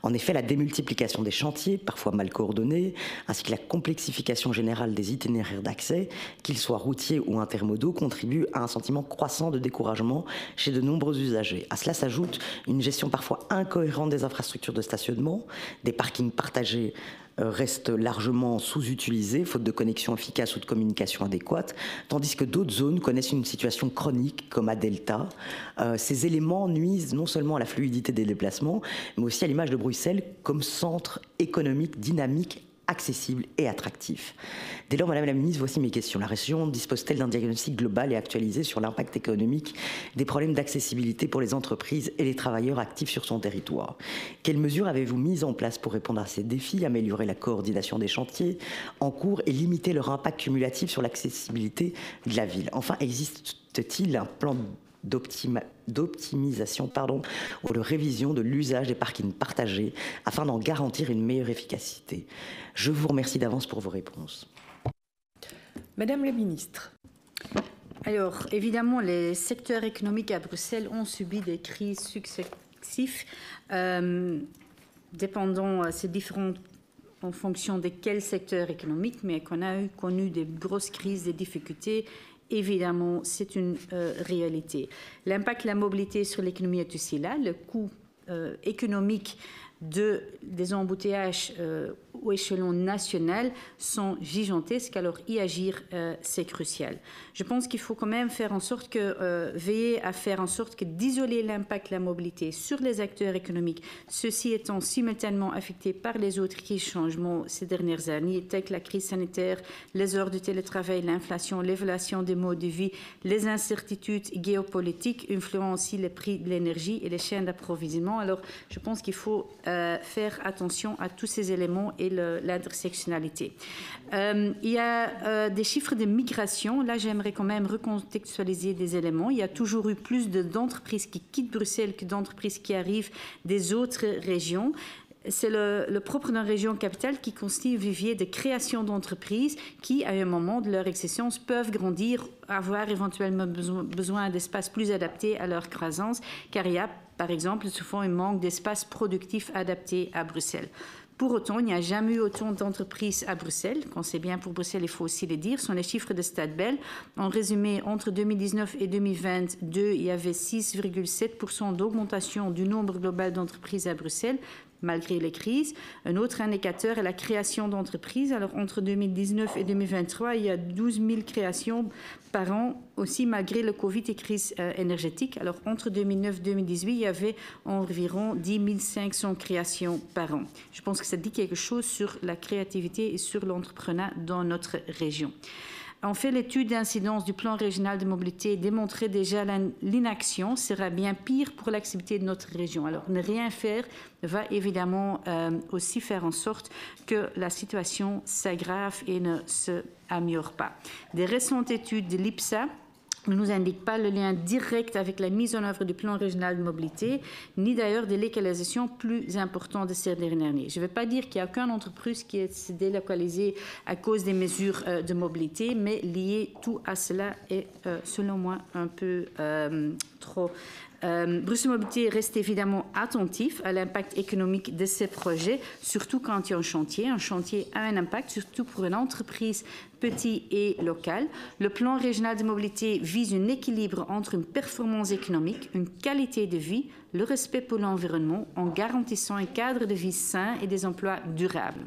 En effet, la démultiplication des chantiers, parfois mal coordonnés, ainsi que la complexification générale des itinéraires d'accès, qu'ils soient routiers ou intermodaux, contribuent à un sentiment croissant de découragement chez de nombreux usagers. À cela s'ajoute une gestion parfois incohérente des infrastructures de stationnement, des parkings partagés restent largement sous-utilisés, faute de connexion efficace ou de communication adéquate, tandis que d'autres zones connaissent une situation chronique, comme à Delta. Ces éléments nuisent non seulement à la fluidité des déplacements, mais aussi à l'image de Bruxelles comme centre économique dynamique, accessible et attractif. Dès lors, Madame la Ministre, voici mes questions. La région dispose-t-elle d'un diagnostic global et actualisé sur l'impact économique des problèmes d'accessibilité pour les entreprises et les travailleurs actifs sur son territoire? Quelles mesures avez-vous mises en place pour répondre à ces défis, améliorer la coordination des chantiers en cours et limiter leur impact cumulatif sur l'accessibilité de la ville? Enfin, existe-t-il un plan d'optimisation ou de révision de l'usage des parkings partagés afin d'en garantir une meilleure efficacité? Je vous remercie d'avance pour vos réponses. Madame la Ministre. Alors, évidemment, les secteurs économiques à Bruxelles ont subi des crises respectifs, dépendant, c'est différent en fonction de quel secteur économique, mais qu'on a connu des grosses crises, des difficultés. Évidemment, c'est une réalité. L'impact de la mobilité sur l'économie est aussi là. Le coût économique des embouteillages au échelon national sont gigantesques, alors y agir, c'est crucial. Je pense qu'il faut quand même faire en sorte veiller à faire en sorte que d'isoler l'impact de la mobilité sur les acteurs économiques, ceux-ci étant simultanément affectés par les autres changements ces dernières années, tels que la crise sanitaire, les heures de télétravail, l'inflation, l'évaluation des modes de vie, les incertitudes géopolitiques influencent aussi les prix de l'énergie et les chaînes d'approvisionnement. Alors, je pense qu'il faut faire attention à tous ces éléments et l'intersectionnalité. Il y a des chiffres de migration. Là, j'aimerais quand même recontextualiser des éléments. Il y a toujours eu plus d'entreprises qui quittent Bruxelles que d'entreprises qui arrivent des autres régions. C'est le propre d'une région capitale qui constitue un vivier de création d'entreprises qui, à un moment de leur existence, peuvent grandir, avoir éventuellement besoin d'espaces plus adaptés à leur croissance, car il y a, par exemple, souvent un manque d'espace productif adapté à Bruxelles. Pour autant, il n'y a jamais eu autant d'entreprises à Bruxelles. Quand c'est bien pour Bruxelles, il faut aussi le dire. Ce sont les chiffres de Stadbel. En résumé, entre 2019 et 2022, il y avait 6,7% d'augmentation du nombre global d'entreprises à Bruxelles, malgré les crises. Un autre indicateur est la création d'entreprises. Alors, entre 2019 et 2023, il y a 12 000 créations par an, aussi malgré le Covid et crise énergétique. Alors, entre 2009 et 2018, il y avait environ 10 500 créations par an. Je pense que ça dit quelque chose sur la créativité et sur l'entrepreneuriat dans notre région. En fait, l'étude d'incidence du plan régional de mobilité démontrait déjà l'inaction sera bien pire pour l'activité de notre région. Alors, ne rien faire va évidemment aussi faire en sorte que la situation s'aggrave et ne se améliore pas. Des récentes études de l'IPSA ne nous indique pas le lien direct avec la mise en œuvre du plan régional de mobilité, ni d'ailleurs des localisations plus importantes de ces dernières années. Je ne vais pas dire qu'il n'y a aucune entreprise qui est délocalisée à cause des mesures de mobilité, mais lié tout à cela est, selon moi, un peu trop. Bruxelles Mobilité reste évidemment attentif à l'impact économique de ces projets, surtout quand il y a un chantier. Un chantier a un impact, surtout pour une entreprise petite et locale. Le plan régional de mobilité vise un équilibre entre une performance économique, une qualité de vie, le respect pour l'environnement, en garantissant un cadre de vie sain et des emplois durables.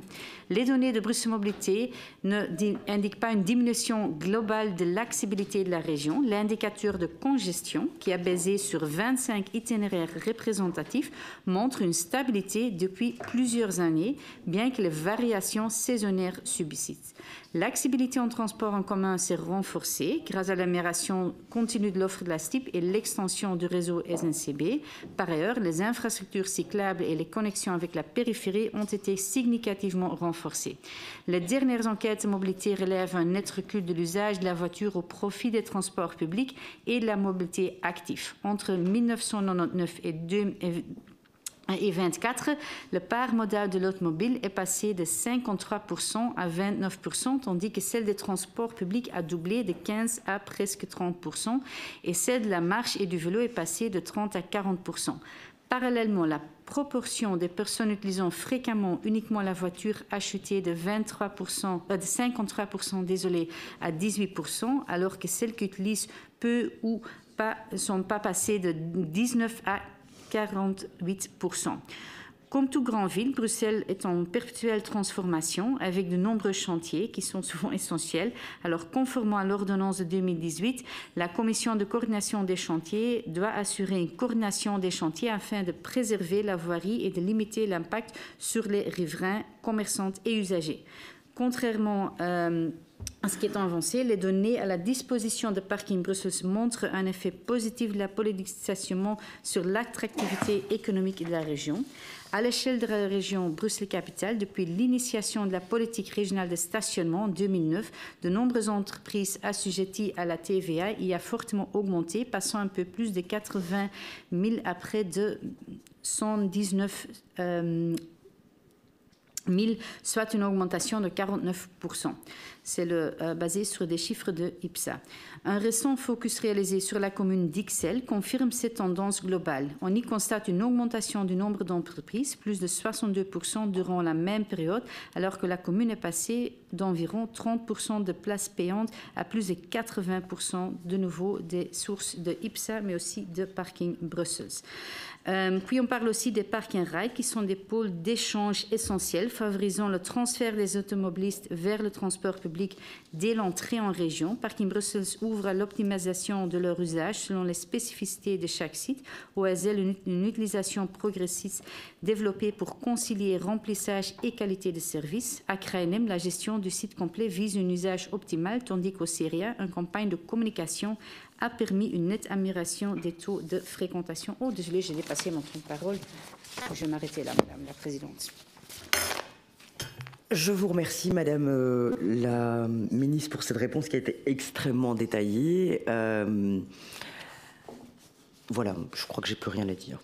Les données de Bruxelles Mobilité n'indiquent pas une diminution globale de l'accessibilité de la région. L'indicateur de congestion, qui est basé sur 25 itinéraires représentatifs, montre une stabilité depuis plusieurs années, bien que les variations saisonnières subsistent. L'accessibilité en transport en commun s'est renforcée grâce à l'amélioration continue de l'offre de la STIP et l'extension du réseau SNCB. Par ailleurs, les infrastructures cyclables et les connexions avec la périphérie ont été significativement renforcées. Les dernières enquêtes de mobilité relèvent un net recul de l'usage de la voiture au profit des transports publics et de la mobilité active. Entre 1999 et 2024, le part modal de l'automobile est passé de 53% à 29%, tandis que celle des transports publics a doublé de 15% à presque 30%, et celle de la marche et du vélo est passée de 30% à 40%. Parallèlement, la proportion des personnes utilisant fréquemment uniquement la voiture a chuté de 53% à 18%, alors que celles qui utilisent peu ou pas ne sont pas passées de 19% à 48%. Comme toute grande ville, Bruxelles est en perpétuelle transformation avec de nombreux chantiers qui sont souvent essentiels. Alors, conformément à l'ordonnance de 2018, la commission de coordination des chantiers doit assurer une coordination des chantiers afin de préserver la voirie et de limiter l'impact sur les riverains, commerçants et usagers. Contrairement à ce qui est avancé, les données à la disposition de Parking Brussels montrent un effet positif de la politisation sur l'attractivité économique de la région. À l'échelle de la région Bruxelles-Capitale, depuis l'initiation de la politique régionale de stationnement en 2009, de nombreuses entreprises assujetties à la TVA y a fortement augmenté, passant un peu plus de 80 000 à près de 119 000, soit une augmentation de 49%. C'est basé sur des chiffres de IPSA. Un récent focus réalisé sur la commune d'Ixelles confirme cette tendance globale. On y constate une augmentation du nombre d'entreprises, plus de 62% durant la même période, alors que la commune est passée d'environ 30% de places payantes à plus de 80% de nouveau des sources de IPSA, mais aussi de Parking Brussels. Puis on parle aussi des parking rails qui sont des pôles d'échange essentiels favorisant le transfert des automobilistes vers le transport public dès l'entrée en région. Parking Brussels ouvre à l'optimisation de leur usage selon les spécificités de chaque site. OSL, une utilisation progressiste développée pour concilier remplissage et qualité de service. À KNM, la gestion du site complet vise un usage optimal, tandis qu'au CERIA, une campagne de communication a permis une nette amélioration des taux de fréquentation. Oh, désolé, j'ai dépassé mon temps de parole. Je vais m'arrêter là, Madame la Présidente. Je vous remercie, Madame la ministre, pour cette réponse qui a été extrêmement détaillée. Voilà, je crois que j'ai plus rien à dire.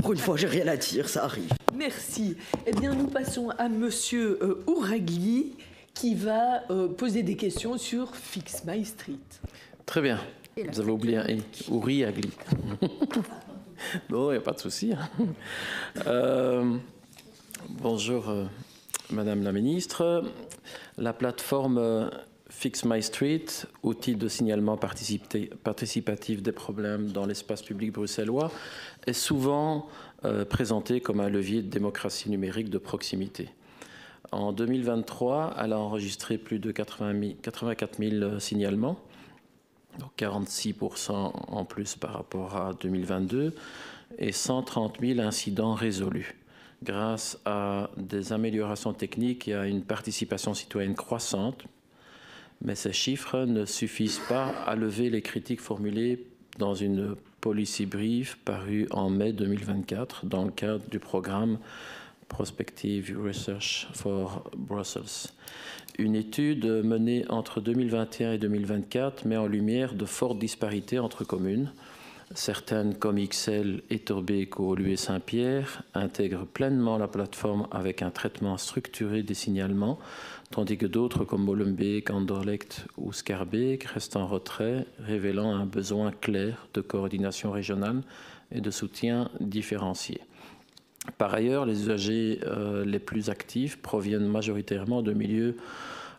Pour une fois, j'ai rien à dire, ça arrive. Merci. Eh bien, nous passons à Monsieur Ouragli, qui va poser des questions sur Fix My Street. Très bien. Vous avez oublié un « Ouragli ». Non, il n'y a pas de souci. Bonjour, Madame la Ministre. La plateforme Fix My Street, outil de signalement participatif des problèmes dans l'espace public bruxellois, est souvent présentée comme un levier de démocratie numérique de proximité. En 2023, elle a enregistré plus de 84 000 signalements, donc 46% en plus par rapport à 2022, et 130 000 incidents résolus. Grâce à des améliorations techniques et à une participation citoyenne croissante, mais ces chiffres ne suffisent pas à lever les critiques formulées dans une policy brief parue en mai 2024 dans le cadre du programme Prospective Research for Brussels. Une étude menée entre 2021 et 2024 met en lumière de fortes disparités entre communes. Certaines, comme Ixelles, Etterbeek ou Oluwe-Saint-Pierre, intègrent pleinement la plateforme avec un traitement structuré des signalements, tandis que d'autres, comme Molenbeek, Anderlecht ou Schaerbeek, restent en retrait, révélant un besoin clair de coordination régionale et de soutien différencié. Par ailleurs, les usagers les plus actifs proviennent majoritairement de milieux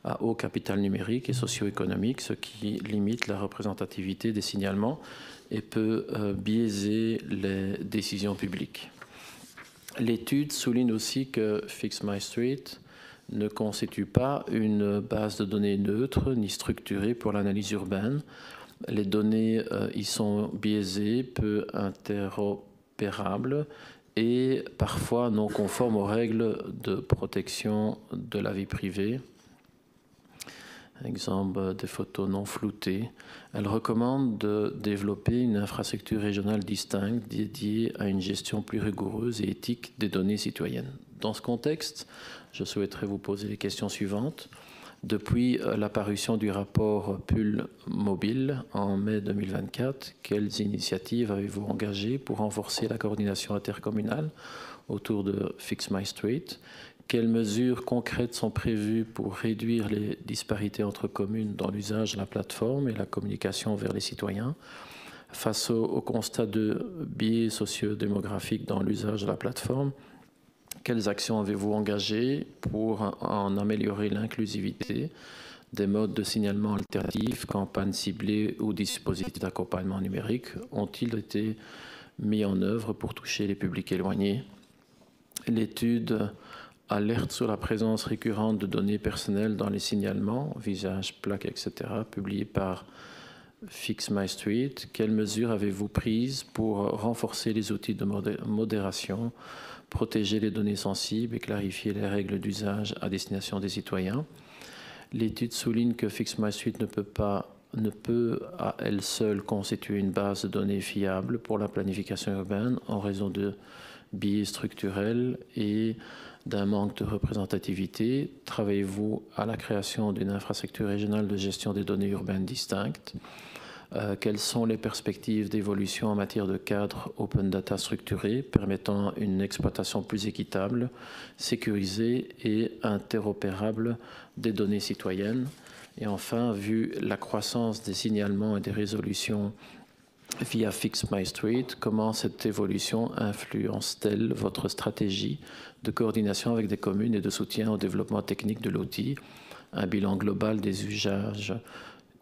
à haut capital numérique et socio-économique, ce qui limite la représentativité des signalements et peut biaiser les décisions publiques. L'étude souligne aussi que Fix My Street ne constitue pas une base de données neutre ni structurée pour l'analyse urbaine. Les données y sont biaisées, peu interopérables et parfois non conformes aux règles de protection de la vie privée. Exemple, des photos non floutées. Elle recommande de développer une infrastructure régionale distincte dédiée à une gestion plus rigoureuse et éthique des données citoyennes. Dans ce contexte, je souhaiterais vous poser les questions suivantes. Depuis la parution du rapport PUL Mobile en mai 2024, quelles initiatives avez-vous engagées pour renforcer la coordination intercommunale autour de Fix My Street? Quelles mesures concrètes sont prévues pour réduire les disparités entre communes dans l'usage de la plateforme et la communication vers les citoyens? Face au constat de biais socio-démographiques dans l'usage de la plateforme, quelles actions avez-vous engagées pour en améliorer l'inclusivité? Des modes de signalement alternatifs, campagnes ciblées ou dispositifs d'accompagnement numérique ont-ils été mis en œuvre pour toucher les publics éloignés? L'étude alerte sur la présence récurrente de données personnelles dans les signalements, visage, plaques, etc., publiés par Fix My Street. Quelles mesures avez-vous prises pour renforcer les outils de modération, protéger les données sensibles et clarifier les règles d'usage à destination des citoyens? L'étude souligne que Fix My Street ne peut à elle seule constituer une base de données fiable pour la planification urbaine en raison de biais structurels et d'un manque de représentativité. Travaillez-vous à la création d'une infrastructure régionale de gestion des données urbaines distinctes? Quelles sont les perspectives d'évolution en matière de cadre open data structuré permettant une exploitation plus équitable, sécurisée et interopérable des données citoyennes? Et enfin, vu la croissance des signalements et des résolutions via Fix My Street, comment cette évolution influence-t-elle votre stratégie de coordination avec des communes et de soutien au développement technique de l'outil? Un bilan global des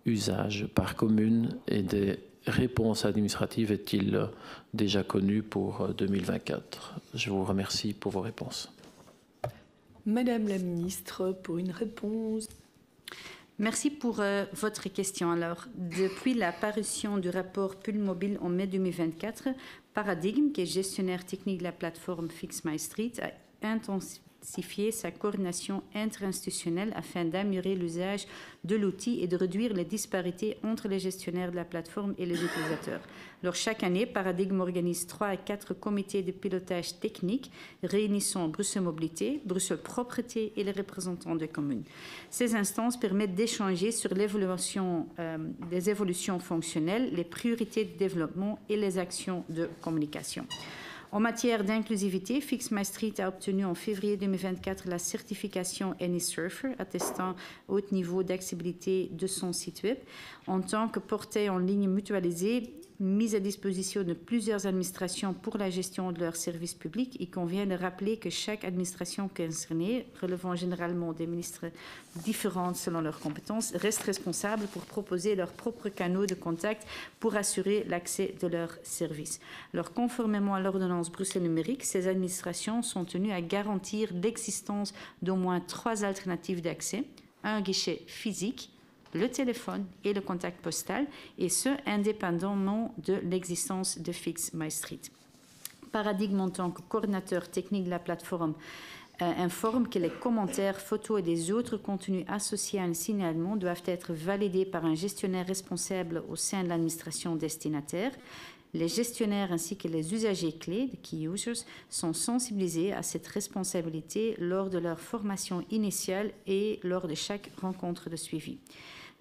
usages par commune et des réponses administratives est-il déjà connu pour 2024? Je vous remercie pour vos réponses. Madame la ministre, pour une réponse. Merci pour votre question. Alors, depuis la parution du rapport Pull Mobile en mai 2024, Paradigme, qui est gestionnaire technique de la plateforme Fix My Street, a intensifié sa coordination interinstitutionnelle afin d'améliorer l'usage de l'outil et de réduire les disparités entre les gestionnaires de la plateforme et les utilisateurs. Alors, chaque année, Paradigme organise 3 à 4 comités de pilotage technique réunissant Bruxelles Mobilité, Bruxelles Propreté et les représentants des communes. Ces instances permettent d'échanger sur l'évolution des évolutions fonctionnelles, les priorités de développement et les actions de communication. En matière d'inclusivité, Fix My Street a obtenu en février 2024 la certification AnySurfer, attestant haut niveau d'accessibilité de son site web. En tant que portail en ligne mutualisé, mise à disposition de plusieurs administrations pour la gestion de leurs services publics, il convient de rappeler que chaque administration concernée, relevant généralement des ministres différentes selon leurs compétences, reste responsable pour proposer leurs propres canaux de contact pour assurer l'accès de leurs services. Alors, conformément à l'ordonnance Bruxelles numérique, ces administrations sont tenues à garantir l'existence d'au moins 3 alternatives d'accès, un guichet physique, le téléphone et le contact postal, et ce, indépendamment de l'existence de Fix My Street. Paradigme, en tant que coordinateur technique de la plateforme, informe que les commentaires, photos et des autres contenus associés à un signalement doivent être validés par un gestionnaire responsable au sein de l'administration destinataire. Les gestionnaires ainsi que les usagers clés, les key users, sont sensibilisés à cette responsabilité lors de leur formation initiale et lors de chaque rencontre de suivi.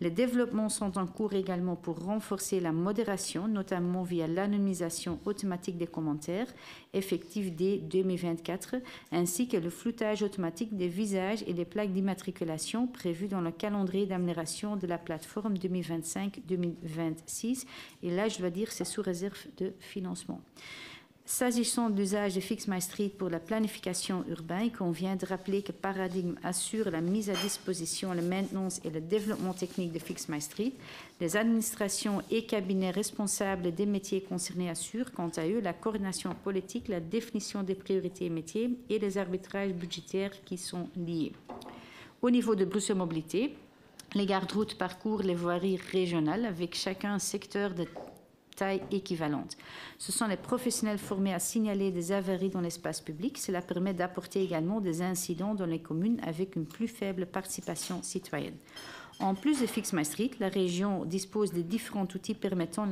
Les développements sont en cours également pour renforcer la modération, notamment via l'anonymisation automatique des commentaires, effective dès 2024, ainsi que le floutage automatique des visages et des plaques d'immatriculation prévues dans le calendrier d'amélioration de la plateforme 2025-2026. Et là, je dois dire, c'est sous réserve de financement. S'agissant de l'usage de Fix My Street pour la planification urbaine, il convient de rappeler que Paradigme assure la mise à disposition, la maintenance et le développement technique de Fix My Street. Les administrations et cabinets responsables des métiers concernés assurent, quant à eux, la coordination politique, la définition des priorités métiers et les arbitrages budgétaires qui sont liés. Au niveau de Bruxelles Mobilité, les gardes-routes parcourent les voiries régionales avec chacun un secteur de taille équivalente. Ce sont les professionnels formés à signaler des avaries dans l'espace public. Cela permet d'apporter également des incidents dans les communes avec une plus faible participation citoyenne. En plus de Fix My Street, la région dispose de différents outils permettant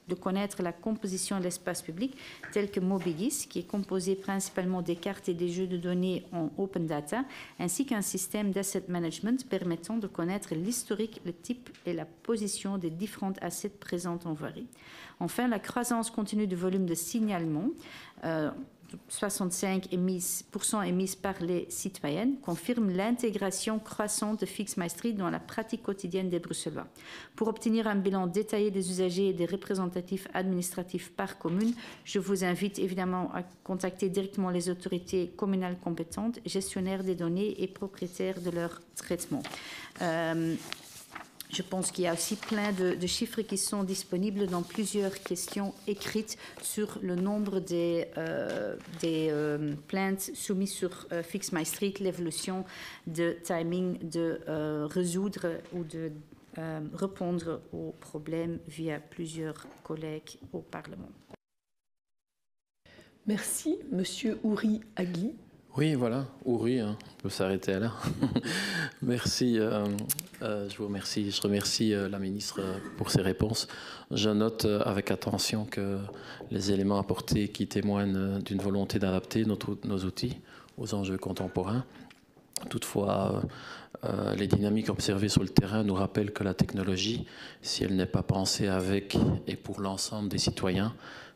de connaître la composition de l'espace public, tel que Mobigis, qui est composé principalement des cartes et des jeux de données en open data, ainsi qu'un système d'asset management permettant de connaître l'historique, le type et la position des différentes assets présentes en voirie. Enfin, la croissance continue du volume de signalement, 65% émises par les citoyennes, confirme l'intégration croissante de Fix My Street dans la pratique quotidienne des Bruxellois. Pour obtenir un bilan détaillé des usagers et des représentatifs administratifs par commune, je vous invite évidemment à contacter directement les autorités communales compétentes, gestionnaires des données et propriétaires de leur traitement. Je pense qu'il y a aussi plein de chiffres qui sont disponibles dans plusieurs questions écrites sur le nombre des plaintes soumises sur Fix My Street, l'évolution de timing de résoudre ou de répondre aux problèmes via plusieurs collègues au Parlement. Merci, Monsieur Ouri Agli. Oui, voilà, Ouri, on peut s'arrêter là. Merci, je vous remercie. Je remercie la ministre pour ses réponses. Je note avec attention que les éléments apportés qui témoignent d'une volonté d'adapter nos outils aux enjeux contemporains. Toutefois, les dynamiques observées sur le terrain nous rappellent que la technologie, si elle n'est pas pensée avec et pour l'ensemble des citoyens,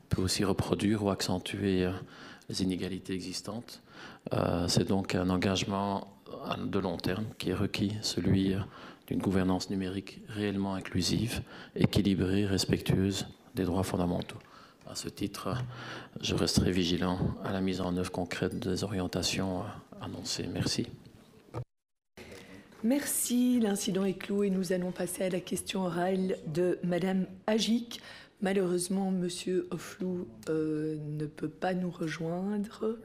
peut aussi reproduire ou accentuer les inégalités existantes. C'est donc un engagement de long terme qui est requis, celui d'une gouvernance numérique réellement inclusive, équilibrée, respectueuse des droits fondamentaux. À ce titre, je resterai vigilant à la mise en œuvre concrète des orientations annoncées. Merci. Merci. L'incident est clos et nous allons passer à la question orale de Madame Agic. Malheureusement, Monsieur Offlou ne peut pas nous rejoindre.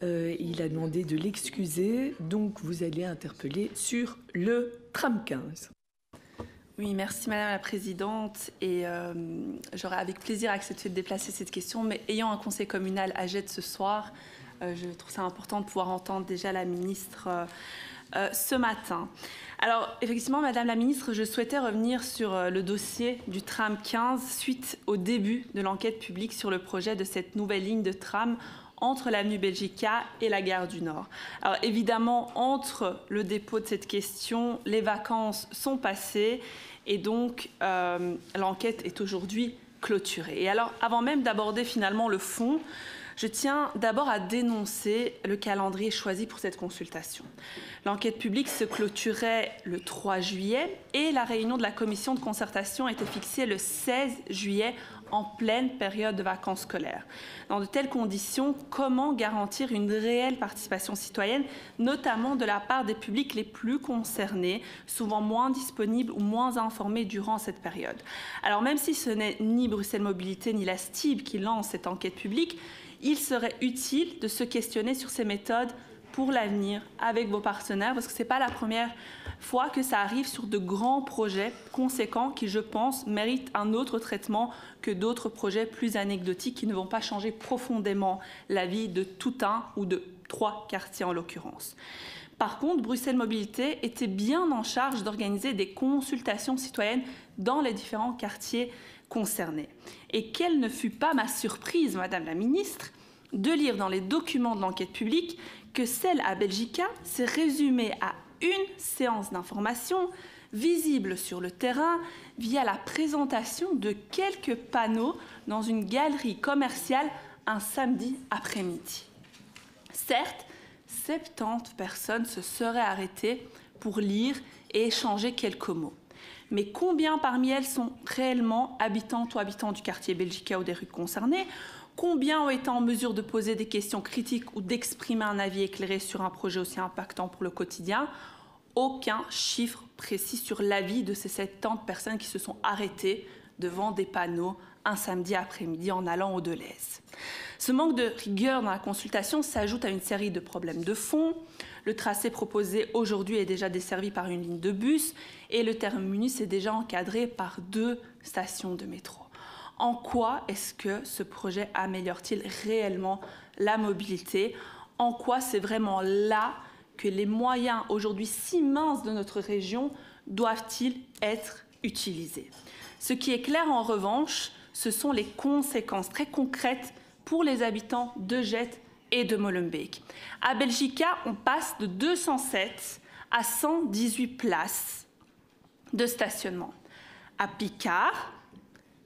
Il a demandé de l'excuser. Donc, vous allez interpeller sur le tram 15. Oui, merci Madame la Présidente. Et j'aurais avec plaisir accepté de déplacer cette question, mais ayant un conseil communal à Gênes ce soir, je trouve ça important de pouvoir entendre déjà la ministre ce matin. Alors, effectivement, Madame la Ministre, je souhaitais revenir sur le dossier du tram 15 suite au début de l'enquête publique sur le projet de cette nouvelle ligne de tram entre l'avenue Belgica et la gare du Nord. Alors, évidemment, entre le dépôt de cette question, les vacances sont passées et donc l'enquête est aujourd'hui clôturée. Et alors, avant même d'aborder finalement le fond, je tiens d'abord à dénoncer le calendrier choisi pour cette consultation. L'enquête publique se clôturait le 3 juillet et la réunion de la commission de concertation était fixée le 16 juillet en pleine période de vacances scolaires. Dans de telles conditions, comment garantir une réelle participation citoyenne, notamment de la part des publics les plus concernés, souvent moins disponibles ou moins informés durant cette période? Alors même si ce n'est ni Bruxelles Mobilité ni la STIB qui lance cette enquête publique, il serait utile de se questionner sur ces méthodes pour l'avenir avec vos partenaires, parce que ce n'est pas la première fois que ça arrive sur de grands projets conséquents qui, je pense, méritent un autre traitement que d'autres projets plus anecdotiques qui ne vont pas changer profondément la vie de tout un ou de 3 quartiers en l'occurrence. Par contre, Bruxelles Mobilité était bien en charge d'organiser des consultations citoyennes dans les différents quartiers concernés. Et quelle ne fut pas ma surprise, Madame la Ministre, de lire dans les documents de l'enquête publique que celle à Belgica s'est résumée à une séance d'information visible sur le terrain via la présentation de quelques panneaux dans une galerie commerciale un samedi après-midi. Certes, 70 personnes se seraient arrêtées pour lire et échanger quelques mots. Mais combien parmi elles sont réellement habitantes ou habitants du quartier Belgica ou des rues concernées? Combien ont été en mesure de poser des questions critiques ou d'exprimer un avis éclairé sur un projet aussi impactant pour le quotidien? Aucun chiffre précis sur l'avis de ces 70 personnes qui se sont arrêtées devant des panneaux un samedi après-midi en allant au Deleuze. Ce manque de rigueur dans la consultation s'ajoute à une série de problèmes de fond. Le tracé proposé aujourd'hui est déjà desservi par une ligne de bus et le terminus est déjà encadré par 2 stations de métro. En quoi est-ce que ce projet améliore-t-il réellement la mobilité? En quoi c'est vraiment là que les moyens aujourd'hui si minces de notre région doivent-ils être utilisés? Ce qui est clair en revanche, ce sont les conséquences très concrètes pour les habitants de Gênes et de Molenbeek. À Belgica, on passe de 207 à 118 places de stationnement. À Picard,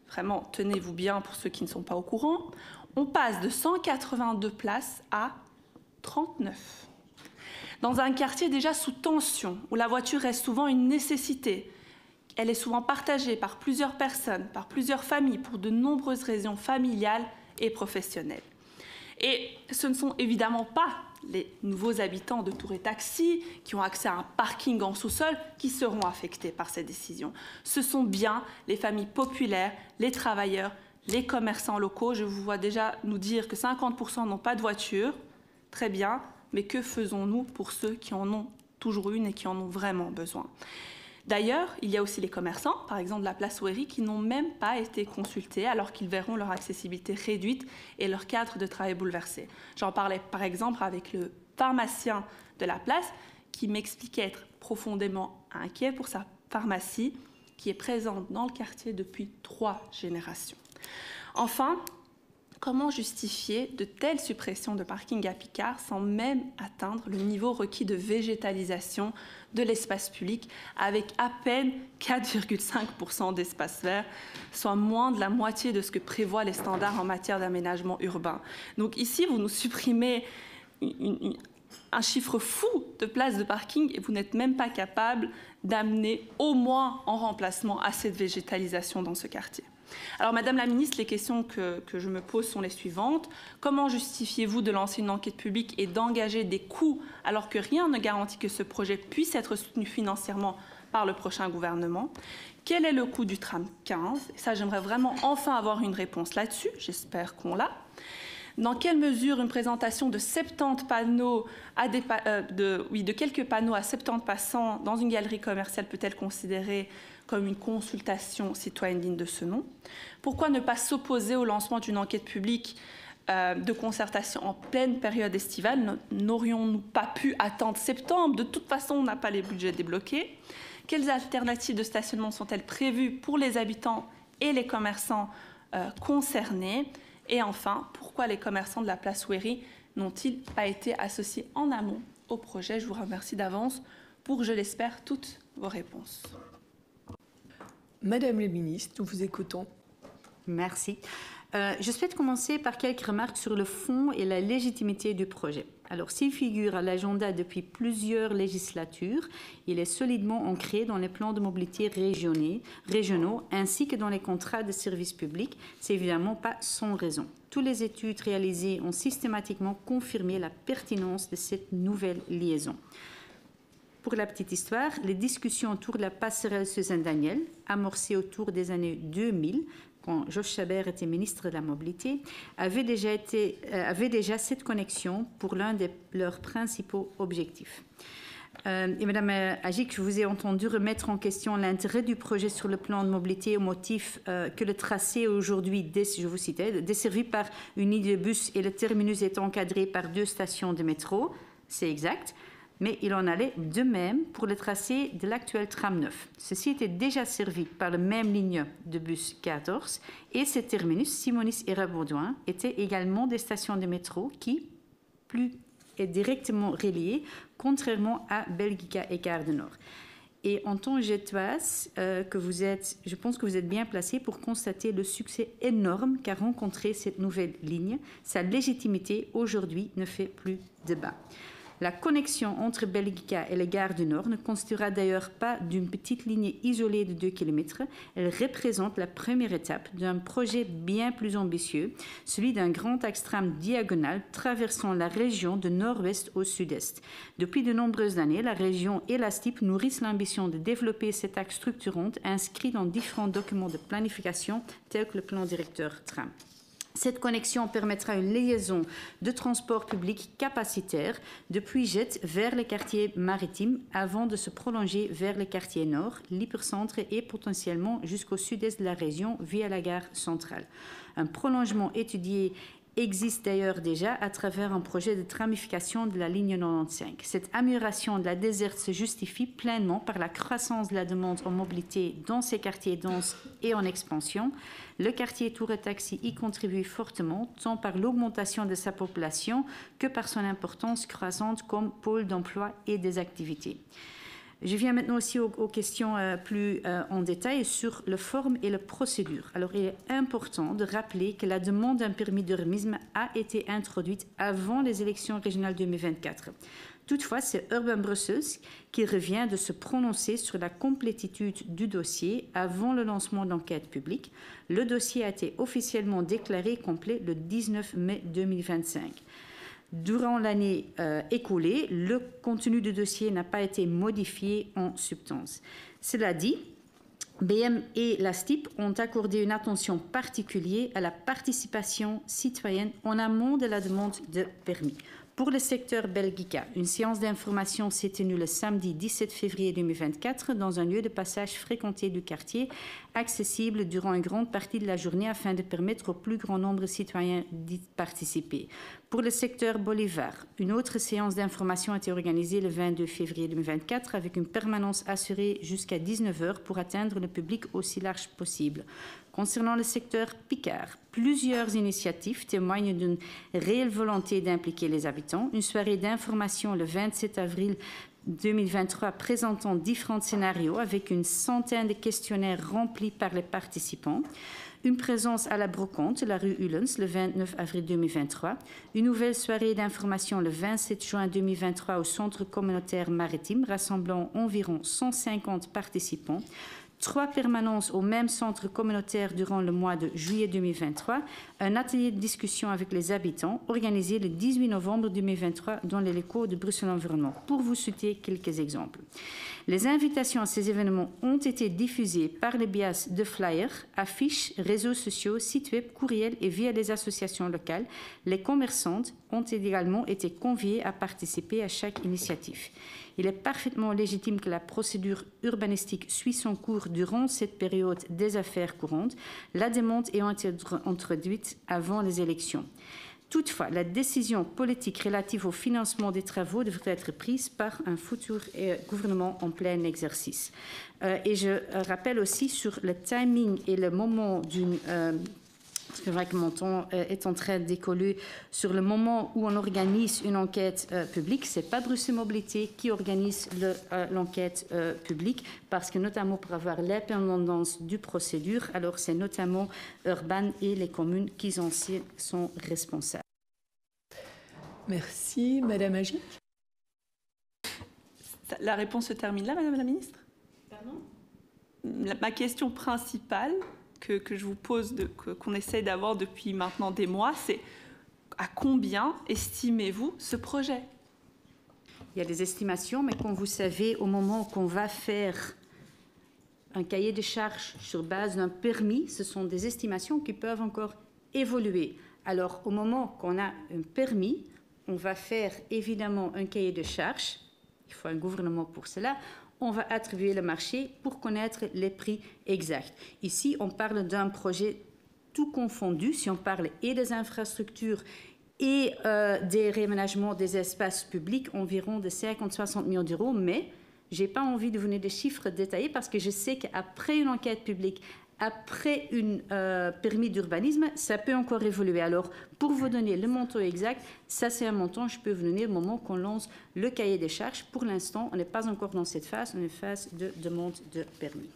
vraiment, tenez-vous bien pour ceux qui ne sont pas au courant, on passe de 182 places à 39. Dans un quartier déjà sous tension, où la voiture reste souvent une nécessité, elle est souvent partagée par plusieurs personnes, par plusieurs familles, pour de nombreuses raisons familiales et professionnelles. Et ce ne sont évidemment pas les nouveaux habitants de Tour et Taxi qui ont accès à un parking en sous-sol qui seront affectés par cette décision. Ce sont bien les familles populaires, les travailleurs, les commerçants locaux. Je vous vois déjà nous dire que 50% n'ont pas de voiture. Très bien, mais que faisons-nous pour ceux qui en ont toujours une et qui en ont vraiment besoin? D'ailleurs, il y a aussi les commerçants, par exemple de la place Ouéry, qui n'ont même pas été consultés alors qu'ils verront leur accessibilité réduite et leur cadre de travail bouleversé. J'en parlais par exemple avec le pharmacien de la place qui m'expliquait être profondément inquiet pour sa pharmacie qui est présente dans le quartier depuis 3 générations. Enfin, Comment justifier de telles suppressions de parkings à Picard sans même atteindre le niveau requis de végétalisation de l'espace public avec à peine 4,5% d'espace vert, soit moins de la moitié de ce que prévoient les standards en matière d'aménagement urbain. Donc ici, vous nous supprimez un chiffre fou de places de parking et vous n'êtes même pas capable d'amener au moins en remplacement assez de végétalisation dans ce quartier. Alors, Madame la Ministre, les questions que je me pose sont les suivantes. Comment justifiez-vous de lancer une enquête publique et d'engager des coûts alors que rien ne garantit que ce projet puisse être soutenu financièrement par le prochain gouvernement? Quel est le coût du tram 15? Et ça, j'aimerais vraiment enfin avoir une réponse là-dessus. J'espère qu'on l'a. Dans quelle mesure une présentation de 70 panneaux de quelques panneaux à 70 passants dans une galerie commerciale peut-elle considérer comme une consultation citoyenne digne de ce nom? Pourquoi ne pas s'opposer au lancement d'une enquête publique de concertation en pleine période estivale? N'aurions-nous pas pu attendre septembre? De toute façon, on n'a pas les budgets débloqués. Quelles alternatives de stationnement sont-elles prévues pour les habitants et les commerçants concernés? Et enfin, pourquoi les commerçants de la place Wéry n'ont-ils pas été associés en amont au projet? Je vous remercie d'avance pour, je l'espère, toutes vos réponses. Madame la ministre, nous vous écoutons. Merci. Je souhaite commencer par quelques remarques sur le fond et la légitimité du projet. Alors, s'il figure à l'agenda depuis plusieurs législatures, il est solidement ancré dans les plans de mobilité régionaux ainsi que dans les contrats de service public. C'est évidemment pas sans raison. Toutes les études réalisées ont systématiquement confirmé la pertinence de cette nouvelle liaison. Pour la petite histoire, les discussions autour de la passerelle Suzanne-Daniel, amorcées autour des années 2000, quand Josh Chabert était ministre de la Mobilité, avaient déjà cette connexion pour l'un de leurs principaux objectifs. Et Madame Agic, je vous ai entendu remettre en question l'intérêt du projet sur le plan de mobilité au motif que le tracé est aujourd'hui, je vous citais, desservi par une ligne de bus et le terminus est encadré par 2 stations de métro. C'est exact. Mais il en allait de même pour le tracé de l'actuel tram 9. Ceci était déjà servi par la même ligne de bus 14 et ces terminus, Simonis et Rabourdouin, étaient également des stations de métro qui, plus est directement reliées, contrairement à Belgica et Gare du Nord. Et en tant que jettoise, je pense que vous êtes bien placé pour constater le succès énorme qu'a rencontré cette nouvelle ligne. Sa légitimité aujourd'hui ne fait plus débat. La connexion entre Belgica et les gares du Nord ne constituera d'ailleurs pas d'une petite ligne isolée de 2 km. Elle représente la première étape d'un projet bien plus ambitieux, celui d'un grand axe tram diagonal traversant la région de nord-ouest au sud-est. Depuis de nombreuses années, la région et la STIP nourrissent l'ambition de développer cet axe structurant inscrit dans différents documents de planification tels que le plan directeur tram. Cette connexion permettra une liaison de transport public capacitaire depuis Jette vers les quartiers maritimes avant de se prolonger vers les quartiers nord, l'hypercentre et potentiellement jusqu'au sud-est de la région via la gare centrale. Un prolongement étudié existe d'ailleurs déjà à travers un projet de tramification de la ligne 95. Cette amélioration de la desserte se justifie pleinement par la croissance de la demande en mobilité dans ces quartiers denses et en expansion. Le quartier Tour et Taxi y contribue fortement, tant par l'augmentation de sa population que par son importance croissante comme pôle d'emploi et des activités. Je viens maintenant aussi aux questions plus en détail sur la forme et la procédure. Alors, il est important de rappeler que la demande d'un permis de remise a été introduite avant les élections régionales 2024. Toutefois, c'est Urban Brussels qui revient de se prononcer sur la complétitude du dossier avant le lancement de l'enquête publique. Le dossier a été officiellement déclaré complet le 19 mai 2025. Durant l'année écoulée, le contenu du dossier n'a pas été modifié en substance. Cela dit, BM et la STIP ont accordé une attention particulière à la participation citoyenne en amont de la demande de permis. Pour le secteur Belgica, une séance d'information s'est tenue le samedi 17 février 2024 dans un lieu de passage fréquenté du quartier, accessible durant une grande partie de la journée afin de permettre au plus grand nombre de citoyens d'y participer. Pour le secteur Bolivar, une autre séance d'information a été organisée le 22 février 2024 avec une permanence assurée jusqu'à 19h pour atteindre le public aussi large possible. Concernant le secteur Picard, plusieurs initiatives témoignent d'une réelle volonté d'impliquer les habitants. Une soirée d'information le 27 avril 2023 présentant différents scénarios avec une centaine de questionnaires remplis par les participants. Une présence à la Brocante, la rue Ullens, le 29 avril 2023. Une nouvelle soirée d'information le 27 juin 2023 au Centre communautaire maritime, rassemblant environ 150 participants. 3 permanences au même centre communautaire durant le mois de juillet 2023. Un atelier de discussion avec les habitants organisé le 18 novembre 2023 dans les locaux de Bruxelles Environnement. Pour vous citer quelques exemples. Les invitations à ces événements ont été diffusées par les biais de flyers, affiches, réseaux sociaux, sites web, courriels et via les associations locales. Les commerçantes ont également été conviées à participer à chaque initiative. Il est parfaitement légitime que la procédure urbanistique suive son cours durant cette période des affaires courantes, la demande ayant été introduite avant les élections. Toutefois, la décision politique relative au financement des travaux devrait être prise par un futur gouvernement en plein exercice. Et je rappelle aussi sur le timing et le moment d'une... c'est vrai que mon temps est en train d'écoler sur le moment où on organise une enquête publique. Ce n'est pas Bruxelles Mobilité qui organise l'enquête publique, parce que notamment pour avoir l'indépendance du procédure, alors c'est notamment Urban et les communes qui en sont responsables. Merci. Madame Agic. La réponse se termine là, Madame la Ministre. Pardon ? Ma question principale que je vous pose, qu'on essaie d'avoir depuis maintenant des mois, c'est à combien estimez-vous ce projet ? Il y a des estimations, mais comme vous savez, au moment qu'on va faire un cahier de charges sur base d'un permis, ce sont des estimations qui peuvent encore évoluer. Alors, au moment qu'on a un permis, on va faire évidemment un cahier de charges. Il faut un gouvernement pour cela. On va attribuer le marché pour connaître les prix exacts. Ici, on parle d'un projet tout confondu. Si on parle et des infrastructures et des réaménagements des espaces publics, environ de 50-60 millions d'euros. Mais je n'ai pas envie de vous donner des chiffres détaillés parce que je sais qu'après une enquête publique, après un permis d'urbanisme, ça peut encore évoluer. Alors, pour vous donner le montant exact, ça c'est un montant, je peux vous donner au moment qu'on lance le cahier des charges. Pour l'instant, on n'est pas encore dans cette phase, on est en phase de demande de permis.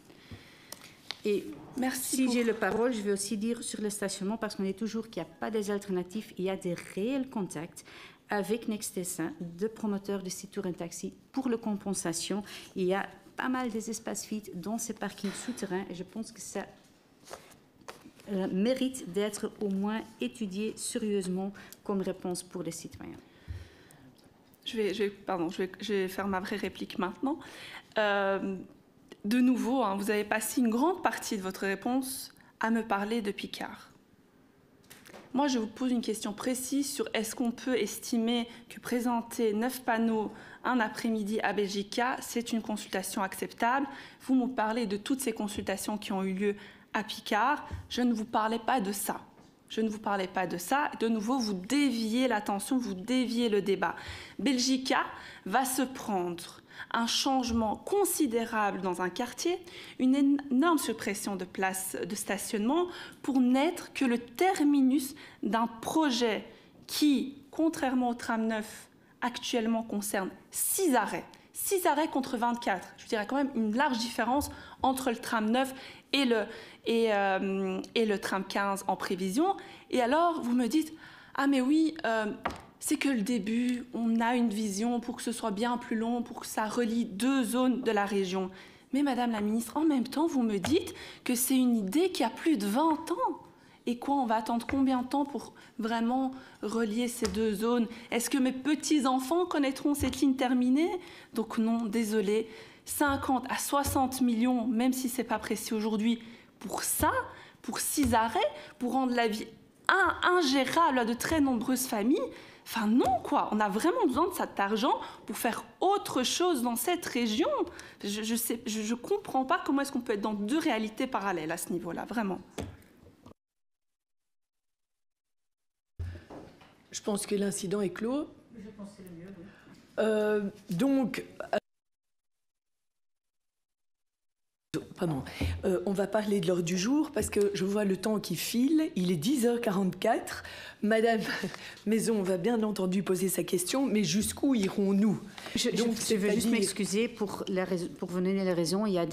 Et si j'ai la parole, je vais aussi dire sur le stationnement, parce qu'on est toujours qu'il n'y a pas des alternatives, il y a des réels contacts avec Nextesa, de promoteurs de sites Tour & Taxi pour la compensation. Il y a pas mal des espaces vides dans ces parkings souterrains et je pense que ça mérite d'être au moins étudié sérieusement comme réponse pour les citoyens. Je vais faire ma vraie réplique maintenant. De nouveau, vous avez passé une grande partie de votre réponse à me parler de Picard. Moi, je vous pose une question précise sur est-ce qu'on peut estimer que présenter 9 panneaux un après-midi à Belgica, c'est une consultation acceptable. Vous me parlez de toutes ces consultations qui ont eu lieu à Picard. Je ne vous parlais pas de ça. Je ne vous parlais pas de ça. De nouveau, vous déviez l'attention, vous déviez le débat. Belgica va se prendre un changement considérable dans un quartier, une énorme suppression de places de stationnement pour n'être que le terminus d'un projet qui, contrairement au tram 9, actuellement concerne 6 arrêts. 6 arrêts contre 24. Je dirais quand même une large différence entre le tram 9 et le tram 15 en prévision. Et alors, vous me dites, ah mais oui, c'est que le début, on a une vision pour que ce soit bien plus long, pour que ça relie 2 zones de la région. Mais Madame la Ministre, en même temps, vous me dites que c'est une idée qui a plus de 20 ans. Et quoi, on va attendre combien de temps pour vraiment relier ces 2 zones? Est-ce que mes petits-enfants connaîtront cette ligne terminée? Donc non, désolé, 50 à 60 millions, même si ce n'est pas précis aujourd'hui, pour ça, pour 6 arrêts, pour rendre la vie ingérable à de très nombreuses familles. Enfin non, quoi, on a vraiment besoin de cet argent pour faire autre chose dans cette région. Je comprends pas comment est-ce qu'on peut être dans 2 réalités parallèles à ce niveau-là, vraiment. Je pense que l'incident est clos. Je pense que c'est le mieux, oui. pardon. On va parler de l'ordre du jour parce que je vois le temps qui file. Il est 10h44. Madame Maison va bien entendu poser sa question, mais jusqu'où irons-nous? Je veux juste m'excuser pour vous donner les raisons. Il y a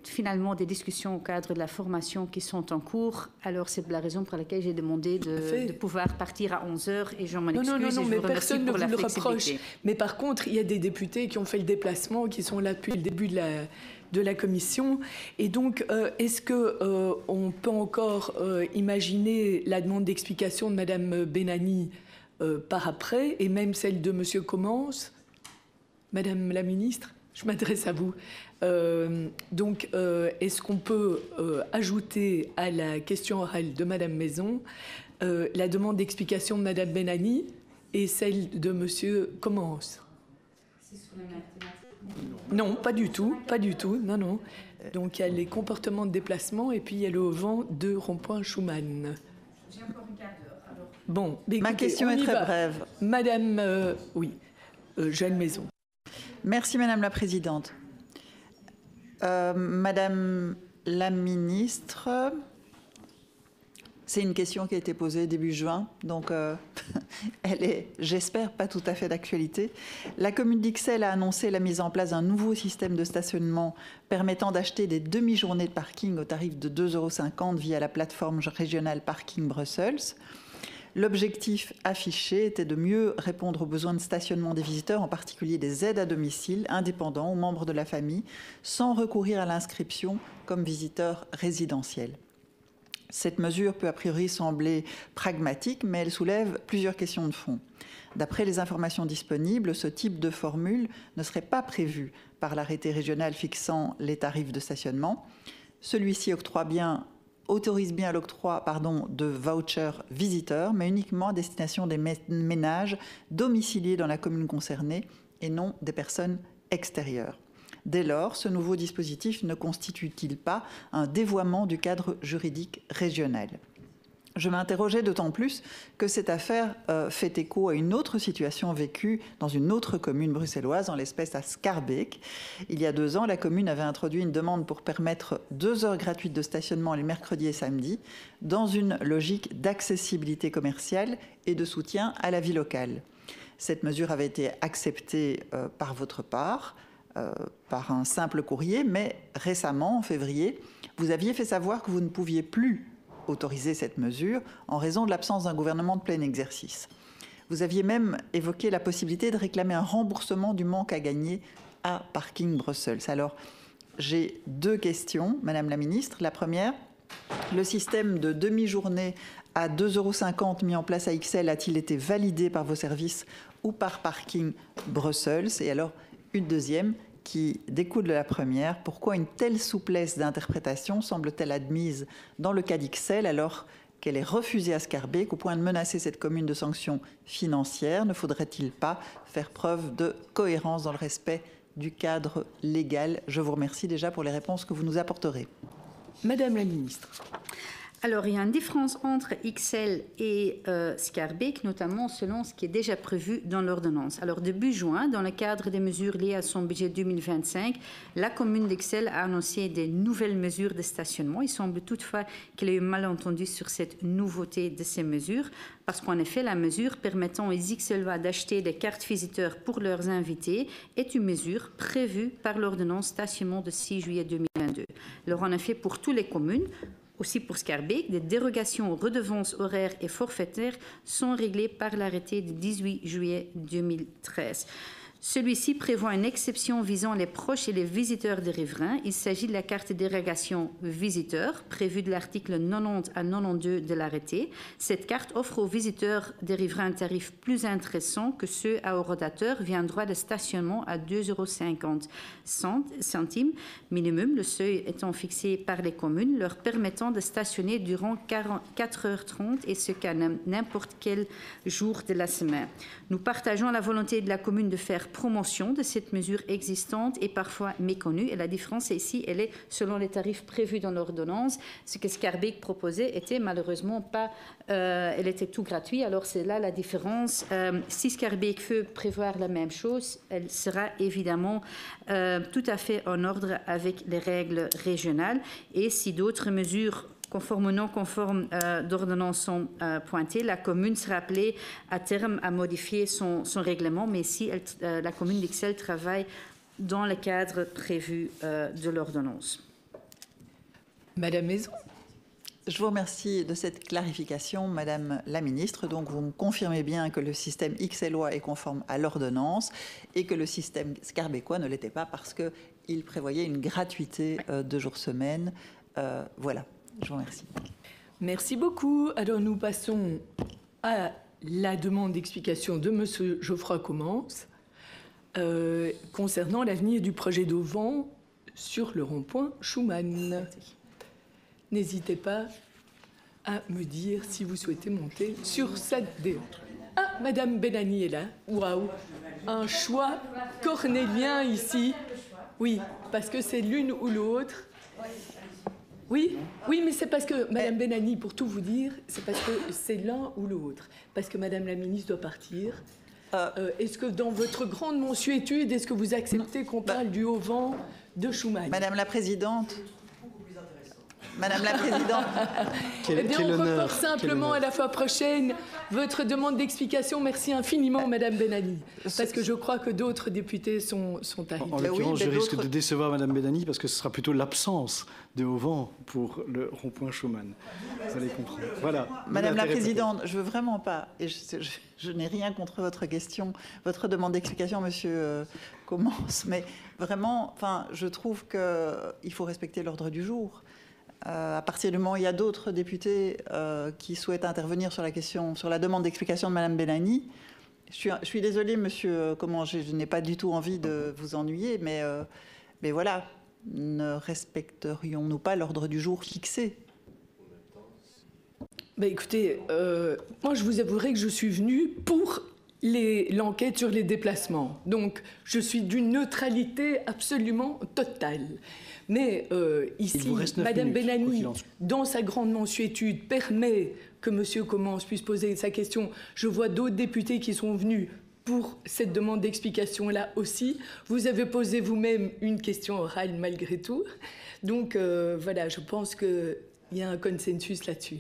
finalement des discussions au cadre de la formation qui sont en cours. Alors, c'est la raison pour laquelle j'ai demandé de pouvoir partir à 11h et je m'en excuse. Non, mais personne ne vous le reproche. Mais Mais par contre, il y a des députés qui ont fait le déplacement, qui sont là depuis le début de la commission. Et donc, est-ce qu'on peut encore imaginer la demande d'explication de Madame Benani par après, et même celle de Monsieur Commence? Madame la ministre, je m'adresse à vous. Donc, est-ce qu'on peut ajouter à la question orale de Madame Maison la demande d'explication de Madame Benani et celle de Monsieur Commence? Non, pas du tout, non. Donc il y a les comportements de déplacement et puis il y a le vent de rond-point Schumann. j'ai encore un quart d'heure. Alors... Bon, Ma question est très brève. Madame, Jeanne Maison. Merci Madame la Présidente. Madame la Ministre, c'est une question qui a été posée début juin, donc elle est, j'espère, pas tout à fait d'actualité. La commune d'Ixelles a annoncé la mise en place d'un nouveau système de stationnement permettant d'acheter des demi-journées de parking au tarif de 2,50 € via la plateforme régionale Parking Brussels. L'objectif affiché était de mieux répondre aux besoins de stationnement des visiteurs, en particulier des aides à domicile, indépendants ou membres de la famille, sans recourir à l'inscription comme visiteur résidentiel. Cette mesure peut a priori sembler pragmatique, mais elle soulève plusieurs questions de fond. D'après les informations disponibles, ce type de formule ne serait pas prévu par l'arrêté régional fixant les tarifs de stationnement. Celui-ci autorise bien l'octroi de vouchers visiteurs, mais uniquement à destination des ménages domiciliés dans la commune concernée et non des personnes extérieures. Dès lors, ce nouveau dispositif ne constitue-t-il pas un dévoiement du cadre juridique régional? Je m'interrogeais d'autant plus que cette affaire fait écho à une autre situation vécue dans une autre commune bruxelloise, en l'espèce à Schaerbeek. Il y a 2 ans, la commune avait introduit une demande pour permettre 2 heures gratuites de stationnement les mercredis et samedis, dans une logique d'accessibilité commerciale et de soutien à la vie locale. Cette mesure avait été acceptée par votre part, par un simple courrier, mais récemment, en février, vous aviez fait savoir que vous ne pouviez plus autoriser cette mesure en raison de l'absence d'un gouvernement de plein exercice. Vous aviez même évoqué la possibilité de réclamer un remboursement du manque à gagner à Parking Brussels. Alors, j'ai 2 questions, Madame la Ministre. La première, le système de demi-journée à 2,50 € mis en place à Ixelles a-t-il été validé par vos services ou par Parking Brussels? Et alors, une deuxième qui découle de la première, pourquoi une telle souplesse d'interprétation semble-t-elle admise dans le cas d'Ixelles alors qu'elle est refusée à Schaerbeek au point de menacer cette commune de sanctions financières? Ne faudrait-il pas faire preuve de cohérence dans le respect du cadre légal? Je vous remercie déjà pour les réponses que vous nous apporterez. Madame la Ministre. Alors, il y a une différence entre Ixelles et Schaerbeek, notamment selon ce qui est déjà prévu dans l'ordonnance. Alors, début juin, dans le cadre des mesures liées à son budget 2025, la commune d'Ixelles a annoncé des nouvelles mesures de stationnement. Il semble toutefois qu'il y ait eu malentendu sur cette nouveauté de ces mesures, parce qu'en effet, la mesure permettant aux Ixellois d'acheter des cartes visiteurs pour leurs invités est une mesure prévue par l'ordonnance stationnement de 6 juillet 2022. Alors, en effet, pour toutes les communes, aussi pour Schaerbeek, des dérogations aux redevances horaires et forfaitaires sont réglées par l'arrêté du 18 juillet 2013. Celui-ci prévoit une exception visant les proches et les visiteurs des riverains. Il s'agit de la carte dérogation visiteur prévue de l'article 90 à 92 de l'arrêté. Cette carte offre aux visiteurs des riverains un tarif plus intéressant que ceux à hors-rotateur via un droit de stationnement à 2,50 € minimum, le seuil étant fixé par les communes, leur permettant de stationner durant 4h30 et ce qu'à n'importe quel jour de la semaine. Nous partageons la volonté de la commune de faire faire promotion de cette mesure existante et parfois méconnue. Et la différence ici, elle est selon les tarifs prévus dans l'ordonnance. Ce que Scarbeck proposait était malheureusement pas, elle était tout gratuit. Alors c'est là la différence. Si Scarbeck veut prévoir la même chose, elle sera évidemment tout à fait en ordre avec les règles régionales. Et si d'autres mesures conformes ou non conformes d'ordonnance sont pointées, la commune sera appelée à terme à modifier son règlement, mais si la commune d'Ixelles travaille dans le cadre prévu de l'ordonnance. Madame Maison. Je vous remercie de cette clarification, Madame la Ministre. Donc, vous me confirmez bien que le système ixellois est conforme à l'ordonnance et que le système scarbecquois ne l'était pas parce qu'il prévoyait une gratuité de jours-semaine. Voilà. Je vous remercie. Merci beaucoup. Alors nous passons à la demande d'explication de Monsieur Geoffroy Commence concernant l'avenir du projet d'Auvent sur le rond-point Schumann. N'hésitez pas à me dire si vous souhaitez monter sur cette déo. Ah, Madame Benani est là. Waouh, un choix cornélien ici. Oui, parce que c'est l'une ou l'autre. Oui, oui, mais c'est parce que, Madame Benani, pour tout vous dire, c'est parce que c'est l'un ou l'autre. Parce que Madame la Ministre doit partir. Est-ce que dans votre grande mansuétude, est-ce que vous acceptez qu'on parle du Auvent de Schumann? Madame la Présidente. Madame la Présidente. Eh bien, on reporte simplement à la fois prochaine votre demande d'explication. Merci infiniment, Madame Benani. Parce que je crois que d'autres députés sont arrivés. En l'occurrence, je risque de décevoir Madame Benani parce que ce sera plutôt l'absence de Auvent pour le rond-point Schumann. Vous allez comprendre. Voilà. Madame la Présidente, je veux vraiment pas, et je n'ai rien contre votre question, votre demande d'explication, Monsieur Commence, mais vraiment, enfin, je trouve qu'il faut respecter l'ordre du jour. À partir du moment où il y a d'autres députés qui souhaitent intervenir sur la question, sur la demande d'explication de Madame Benani, je suis désolée, Monsieur, je n'ai pas du tout envie de vous ennuyer, mais voilà, ne respecterions-nous pas l'ordre du jour fixé? Écoutez, moi je vous avouerai que je suis venue pour l'enquête sur les déplacements. Donc je suis d'une neutralité absolument totale. Mais ici, Madame Benani, dans sa grande mansuétude, permet que Monsieur Commence puisse poser sa question. Je vois d'autres députés qui sont venus pour cette demande d'explication-là aussi. Vous avez posé vous-même une question orale malgré tout. Donc voilà, je pense qu'il y a un consensus là-dessus.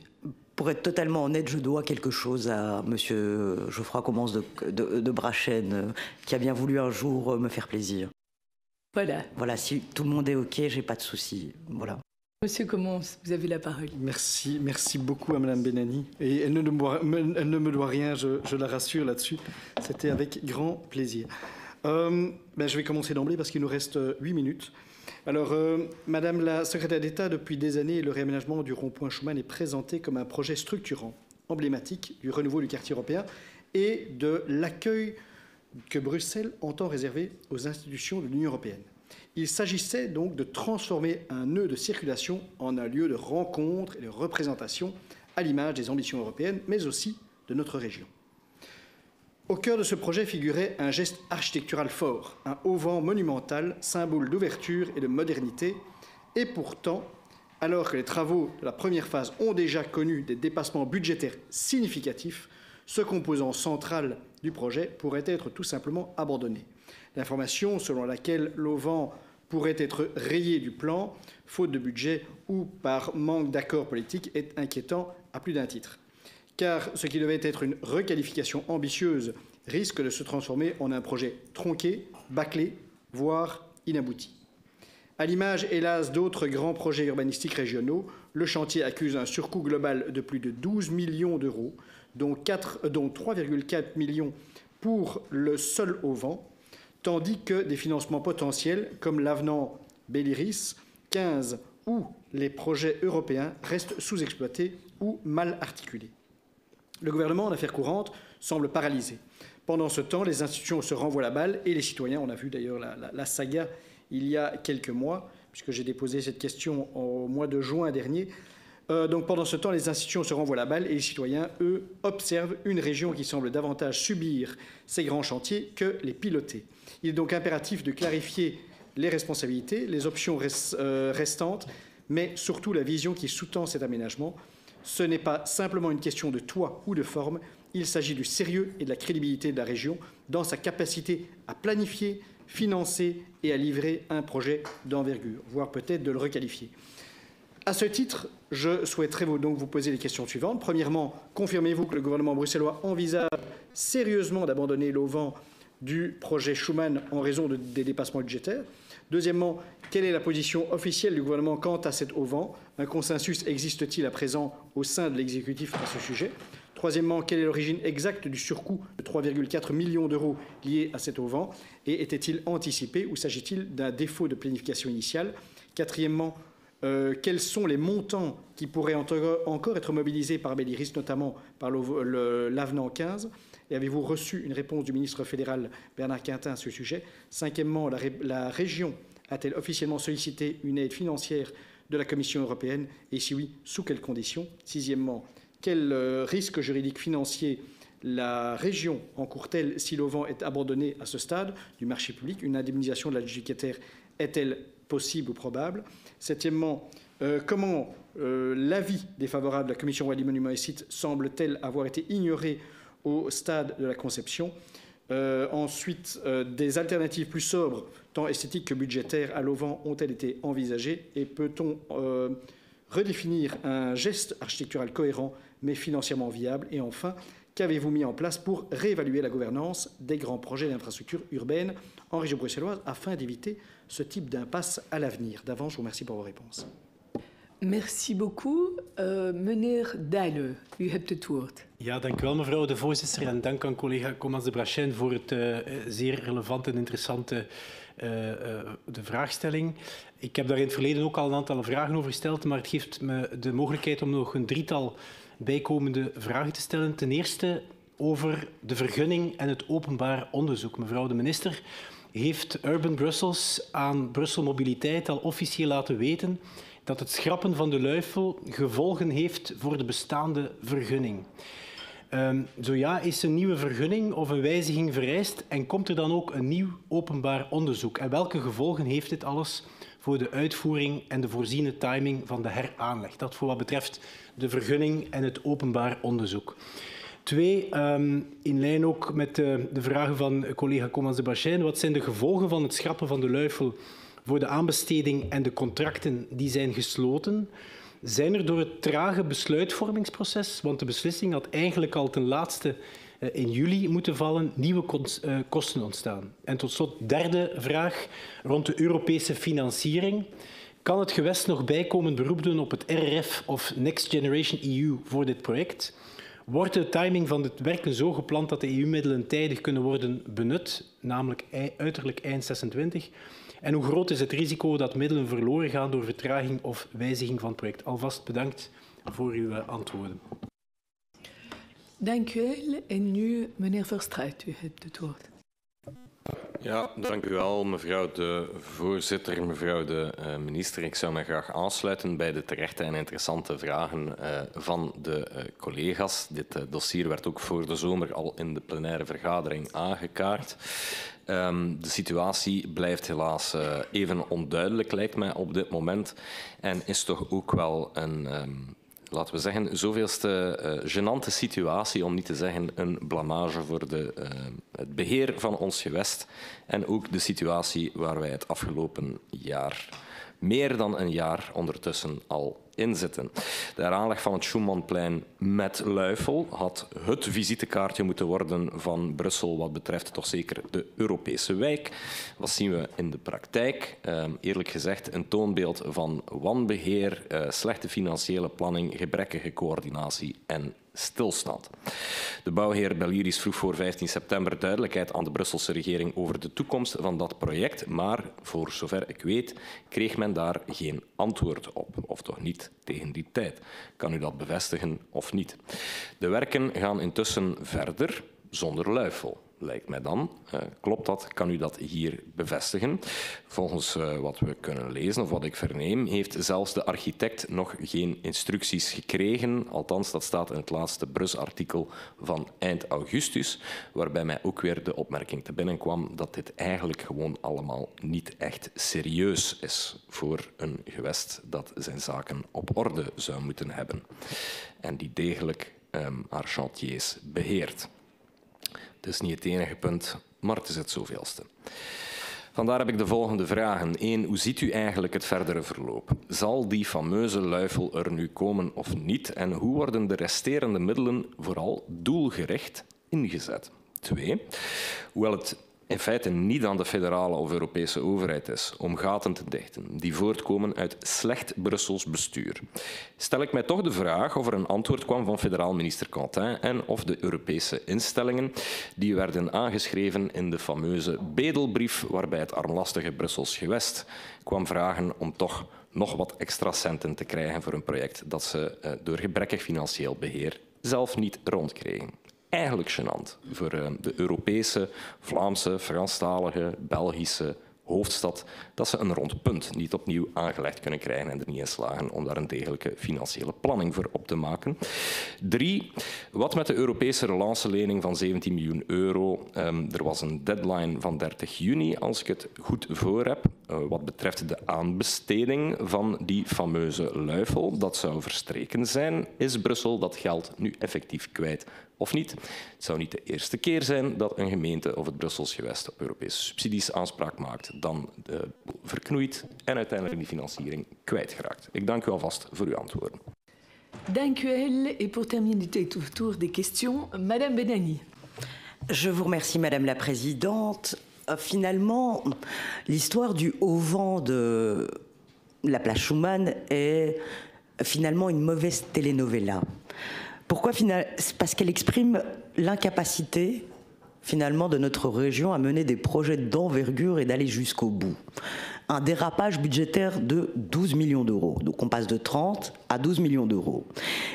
Pour être totalement honnête, je dois quelque chose à Monsieur Geoffroy Commence de Brachène, qui a bien voulu un jour me faire plaisir. Voilà. Voilà, si tout le monde est OK, j'ai pas de souci. Voilà. Monsieur Commence, vous avez la parole. Merci beaucoup à Madame Benani. Et elle ne me doit rien, je la rassure là-dessus. C'était avec grand plaisir. Je vais commencer d'emblée parce qu'il nous reste 8 minutes. Alors, Madame la Secrétaire d'État, depuis des années, le réaménagement du rond-point Schumann est présenté comme un projet structurant, emblématique du renouveau du quartier européen et de l'accueil que Bruxelles entend réserver aux institutions de l'Union européenne. Il s'agissait donc de transformer un nœud de circulation en un lieu de rencontre et de représentation à l'image des ambitions européennes, mais aussi de notre région. Au cœur de ce projet figurait un geste architectural fort, un auvent monumental, symbole d'ouverture et de modernité. Et pourtant, alors que les travaux de la première phase ont déjà connu des dépassements budgétaires significatifs, ce composant central du projet pourrait être tout simplement abandonné. L'information selon laquelle l'auvent pourrait être rayé du plan, faute de budget ou par manque d'accord politique, est inquiétant à plus d'un titre. Car ce qui devait être une requalification ambitieuse risque de se transformer en un projet tronqué, bâclé, voire inabouti. À l'image, hélas, d'autres grands projets urbanistiques régionaux, le chantier accuse un surcoût global de plus de 12 millions d'euros, dont 3,4 millions pour le seul auvent, tandis que des financements potentiels, comme l'avenant Belliris 15 ou les projets européens, restent sous-exploités ou mal articulés. Le gouvernement, en affaires courantes, semble paralysé. Pendant ce temps, les institutions se renvoient la balle et les citoyens, on a vu d'ailleurs la saga il y a quelques mois, puisque j'ai déposé cette question au mois de juin dernier, Donc pendant ce temps, les institutions se renvoient la balle et les citoyens, eux, observent une région qui semble davantage subir ces grands chantiers que les piloter. Il est donc impératif de clarifier les responsabilités, les options restantes, mais surtout la vision qui sous-tend cet aménagement. Ce n'est pas simplement une question de toit ou de forme, il s'agit du sérieux et de la crédibilité de la région dans sa capacité à planifier, financer et à livrer un projet d'envergure, voire peut-être de le requalifier. À ce titre, je souhaiterais donc vous poser les questions suivantes. Premièrement, confirmez-vous que le gouvernement bruxellois envisage sérieusement d'abandonner l'auvent du projet Schuman en raison des dépassements budgétaires? Deuxièmement, quelle est la position officielle du gouvernement quant à cet auvent? Un consensus existe-t-il à présent au sein de l'exécutif à ce sujet? Troisièmement, quelle est l'origine exacte du surcoût de 3,4 millions d'euros lié à cet auvent? Et était-il anticipé ou s'agit-il d'un défaut de planification initiale? Quatrièmement, quels sont les montants qui pourraient encore être mobilisés par Belliris, notamment par l'avenant 15? Et avez-vous reçu une réponse du ministre fédéral Bernard Quintin à ce sujet? Cinquièmement, la région a-t-elle officiellement sollicité une aide financière de la Commission européenne? Et si oui, sous quelles conditions? Sixièmement, quel risque juridique financier la région encourt-elle si l'auvent est abandonné à ce stade du marché public? Une indemnisation de l'adjudicataire est-elle possible ou probable? Septièmement, comment l'avis défavorable de la Commission Wallis Monuments et Sites semble-t-elle avoir été ignoré au stade de la conception? Ensuite, des alternatives plus sobres, tant esthétiques que budgétaires, à l'auvent ont-elles été envisagées? Et peut-on redéfinir un geste architectural cohérent mais financièrement viable? Et enfin, qu'avez-vous mis en place pour réévaluer la gouvernance des grands projets d'infrastructures urbaines en région bruxelloise afin d'éviter ce type d'impasse à l'avenir? D'avance, je vous remercie pour vos réponses. Merci beaucoup. Meneer Dijlen, u hebt het woord. Ja, dank u wel, mevrouw de voorzitter. En dank aan collega Comans de Brachin voor het zeer relevante en interessante de vraagstelling. Ik heb daar in het verleden ook al een aantal vragen over gesteld, maar het geeft me de mogelijkheid om nog een drietal bijkomende vragen te stellen. Ten eerste over de vergunning en het openbaar onderzoek. Mevrouw de minister heeft Urban Brussels aan Brussel Mobiliteit al officieel laten weten dat het schrappen van de luifel gevolgen heeft voor de bestaande vergunning. Zo ja, is een nieuwe vergunning of een wijziging vereist en komt er dan ook een nieuw openbaar onderzoek? En welke gevolgen heeft dit alles voor de uitvoering en de voorziene timing van de heraanleg? Dat voor wat betreft de vergunning en het openbaar onderzoek. Twee, in lijn ook met de vragen van collega Comans de Brachin, wat zijn de gevolgen van het schrappen van de luifel voor de aanbesteding en de contracten die zijn gesloten? Zijn er door het trage besluitvormingsproces, want de beslissing had eigenlijk al ten laatste in juli moeten vallen, nieuwe kosten ontstaan? En tot slot, derde vraag rond de Europese financiering. Kan het gewest nog bijkomend beroep doen op het RRF of Next Generation EU voor dit project? Wordt de timing van dit werken zo gepland dat de EU-middelen tijdig kunnen worden benut, namelijk uiterlijk eind 26? En hoe groot is het risico dat middelen verloren gaan door vertraging of wijziging van het project? Alvast bedankt voor uw antwoorden. Dank u wel. En nu, meneer Verstraeten, u hebt het woord. Ja, dank u wel, mevrouw de voorzitter, mevrouw de minister. Ik zou me graag aansluiten bij de terechte en interessante vragen van de collega's. Dit dossier werd ook voor de zomer al in de plenaire vergadering aangekaart. De situatie blijft helaas even onduidelijk, lijkt mij op dit moment. En is toch ook wel een, laten we zeggen, zoveelste gênante situatie, om niet te zeggen een blamage voor het beheer van ons gewest. En ook de situatie waar wij het afgelopen jaar, meer dan een jaar ondertussen al in zitten. De heraanleg van het Schumanplein met luifel had het visitekaartje moeten worden van Brussel wat betreft toch zeker de Europese wijk. Wat zien we in de praktijk? Eerlijk gezegd een toonbeeld van wanbeheer, slechte financiële planning, gebrekkige coördinatie en stilstand. De bouwheer Belliris vroeg voor 15 september duidelijkheid aan de Brusselse regering over de toekomst van dat project, maar voor zover ik weet kreeg men daar geen antwoord op, of toch niet tegen die tijd. Kan u dat bevestigen of niet? De werken gaan intussen verder zonder luifel. lijkt mij dan. Klopt dat? Kan u dat hier bevestigen? Volgens wat we kunnen lezen of wat ik verneem, heeft zelfs de architect nog geen instructies gekregen. Althans, dat staat in het laatste Brus-artikel van eind augustus, waarbij mij ook weer de opmerking te binnen kwam dat dit eigenlijk gewoon allemaal niet echt serieus is voor een gewest dat zijn zaken op orde zou moeten hebben en die degelijk haar chantiers beheert. Het is niet het enige punt, maar het is het zoveelste. Vandaar heb ik de volgende vragen. 1. Hoe ziet u eigenlijk het verdere verloop? Zal die fameuze luifel er nu komen of niet? En hoe worden de resterende middelen vooral doelgericht ingezet? 2. Hoewel het in feite niet aan de federale of Europese overheid is om gaten te dichten die voortkomen uit slecht Brussels bestuur, stel ik mij toch de vraag of er een antwoord kwam van federaal minister Quentin en of de Europese instellingen die werden aangeschreven in de fameuze bedelbrief waarbij het armlastige Brussels gewest kwam vragen om toch nog wat extra centen te krijgen voor een project dat ze door gebrekkig financieel beheer zelf niet rondkregen. Eigenlijk gênant voor de Europese, Vlaamse, Franstalige, Belgische hoofdstad dat ze een rond punt niet opnieuw aangelegd kunnen krijgen en er niet in slagen om daar een degelijke financiële planning voor op te maken. 3. Wat met de Europese relancelening van 17 miljoen euro? Er was een deadline van 30 juni, als ik het goed voor heb. Wat betreft de aanbesteding van die fameuze luifel, dat zou verstreken zijn. Is Brussel dat geld nu effectief kwijt of niet? Het zou niet de eerste keer zijn dat een gemeente of het Brussels gewest op Europese subsidies aanspraak maakt, dan verknoeit en uiteindelijk die financiering kwijtgeraakt. Ik dank u alvast voor uw antwoorden. Dank u wel. Et pour terminer le tour des questions, Madame Benani. Je vous remercie, Madame la Présidente. Finalement, l'histoire du haut-vent de la place Schuman est finalement une mauvaise telenovela. Pourquoi? Parce qu'elle exprime l'incapacité finalement de notre région à mener des projets d'envergure et d'aller jusqu'au bout. Un dérapage budgétaire de 12 millions d'euros. Donc on passe de 30 à 12 millions d'euros.